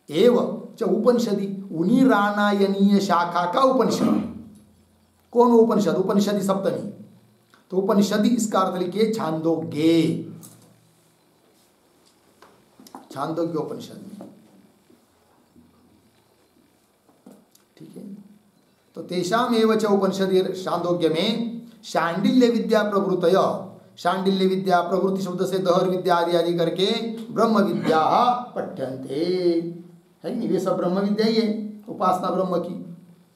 एव च उपनिषदि, उन्हीं राणायनीय शाखा का उपनिषद। कौन उपनिषद, उपनिषदि सप्तमी, तो उपनिषदि इसका अर्थ लिखिए छांदोग्य, छांदोग्य उपनिषद में। ठीक है, तो तेषाम एव च उपनिषदि छांदोग्य में शांडिल्य विद्या प्रवृत्तय, शांडिल्य विद्या प्रवृत्ति शब्द से दहर विद्या आदि आदि करके ब्रह्म विद्या पठ्यन्ते, है नहीं, वे सब ब्रह्म विद्या ही है, उपासना ब्रह्म की,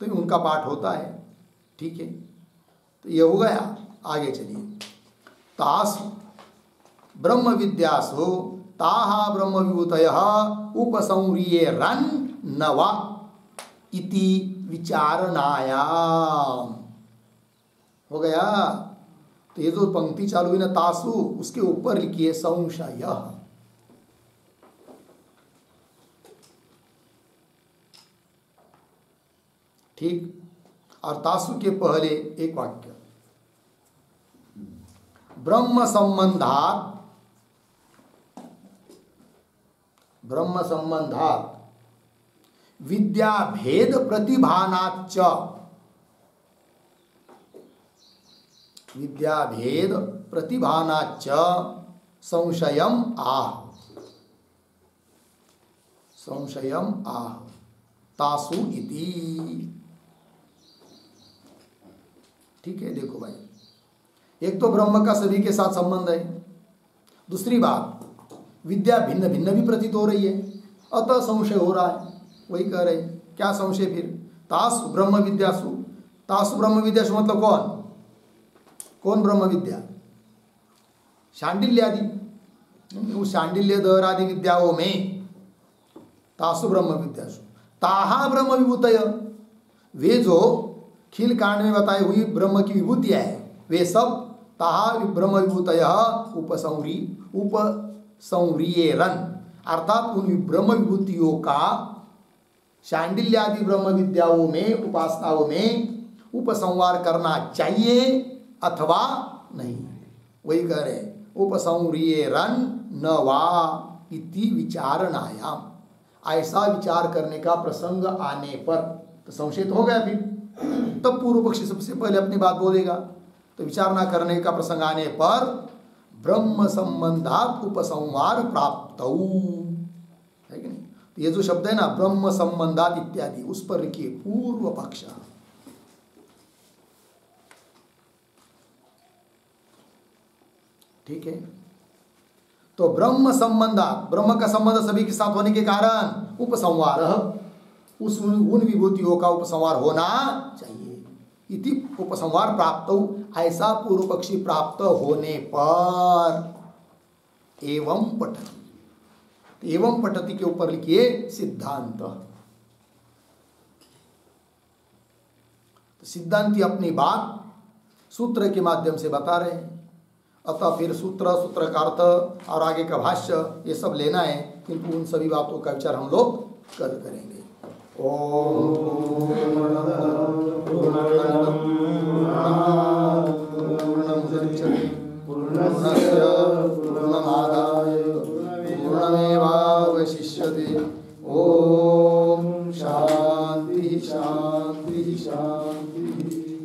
तो उनका पाठ होता है। ठीक है, तो ये हो गया। आगे चलिए, तास ब्रह्म विद्यासु ताहा ब्रह्म विभूतयः उपसंह्रियेरन् नवा इति विचारणायाम। हो गया, तो ये जो पंक्ति चालू हुई ना तासु, उसके ऊपर लिखिए संशय। ठीक, और तासु के पहले एक वाक्य, ब्रह्म संबंधात, ब्रह्म संबंधात विद्या भेद प्रतिभानाच्च, विद्या भेद प्रतिभानाच्च संशयम आह, संशयम आह तासु इति। ठीक है, देखो भाई, एक तो ब्रह्म का सभी के साथ संबंध है, दूसरी बात विद्या भिन्न भिन्न भी प्रतीत हो रही है, अतः संशय हो रहा है। वही कह रहे, क्या संशय फिर, तासु ब्रह्म विद्यासु, तासु ब्रह्म विद्यासु मतलब कौन, कौन ब्रह्म विद्या, शांडिल्य आदि, उस शांडिल्य दहर आदि विद्याओं में तासु ब्रह्म विद्यासु, ताहा ब्रह्म विभूतय, वे जो खिल कांड में बताई हुई ब्रह्म की विभूतियां है, वे सब ताहा ब्रह्म विभूतय उपसंह्रियेरन्, अर्थात उन ब्रह्म विभूतियों का शांडिल्य आदि ब्रह्म विद्याओं में, उपासनाओं में उपसंहार करना चाहिए अथवा नहीं। वही कह रहे, उपसंह्रियेरन् न वा इति विचारणायाम, ऐसा विचार करने का प्रसंग आने पर, तो संशय तो हो गया। फिर तब पूर्व पक्षी सबसे पहले अपनी बात बोलेगा, तो विचारणा करने का प्रसंग आने पर ब्रह्म संबंधात उपसंहार प्राप्त, है कि नहीं। तो ये जो शब्द है ना ब्रह्म संबंधात इत्यादि, उस पर लिखिए पूर्व पक्ष। ठीक है, तो ब्रह्म संबंधात, ब्रह्म का संबंध सभी के साथ होने के कारण उपसंहार, उन विभूतियों का उपसंहार होना चाहिए। इति उपसंहार प्राप्त, ऐसा पूर्व पक्षी प्राप्त होने पर एवं पठति, एवं पठति के ऊपर लिखिए सिद्धांत। तो सिद्धांती अपनी बात सूत्र के माध्यम से बता रहे हैं। अतः फिर सूत्र, सूत्र का अर्थ और आगे का भाष्य ये सब लेना है, किंतु उन सभी बातों का विचार हम लोग कल करेंगे। ओम पूर्णस्य पूर्णमादाय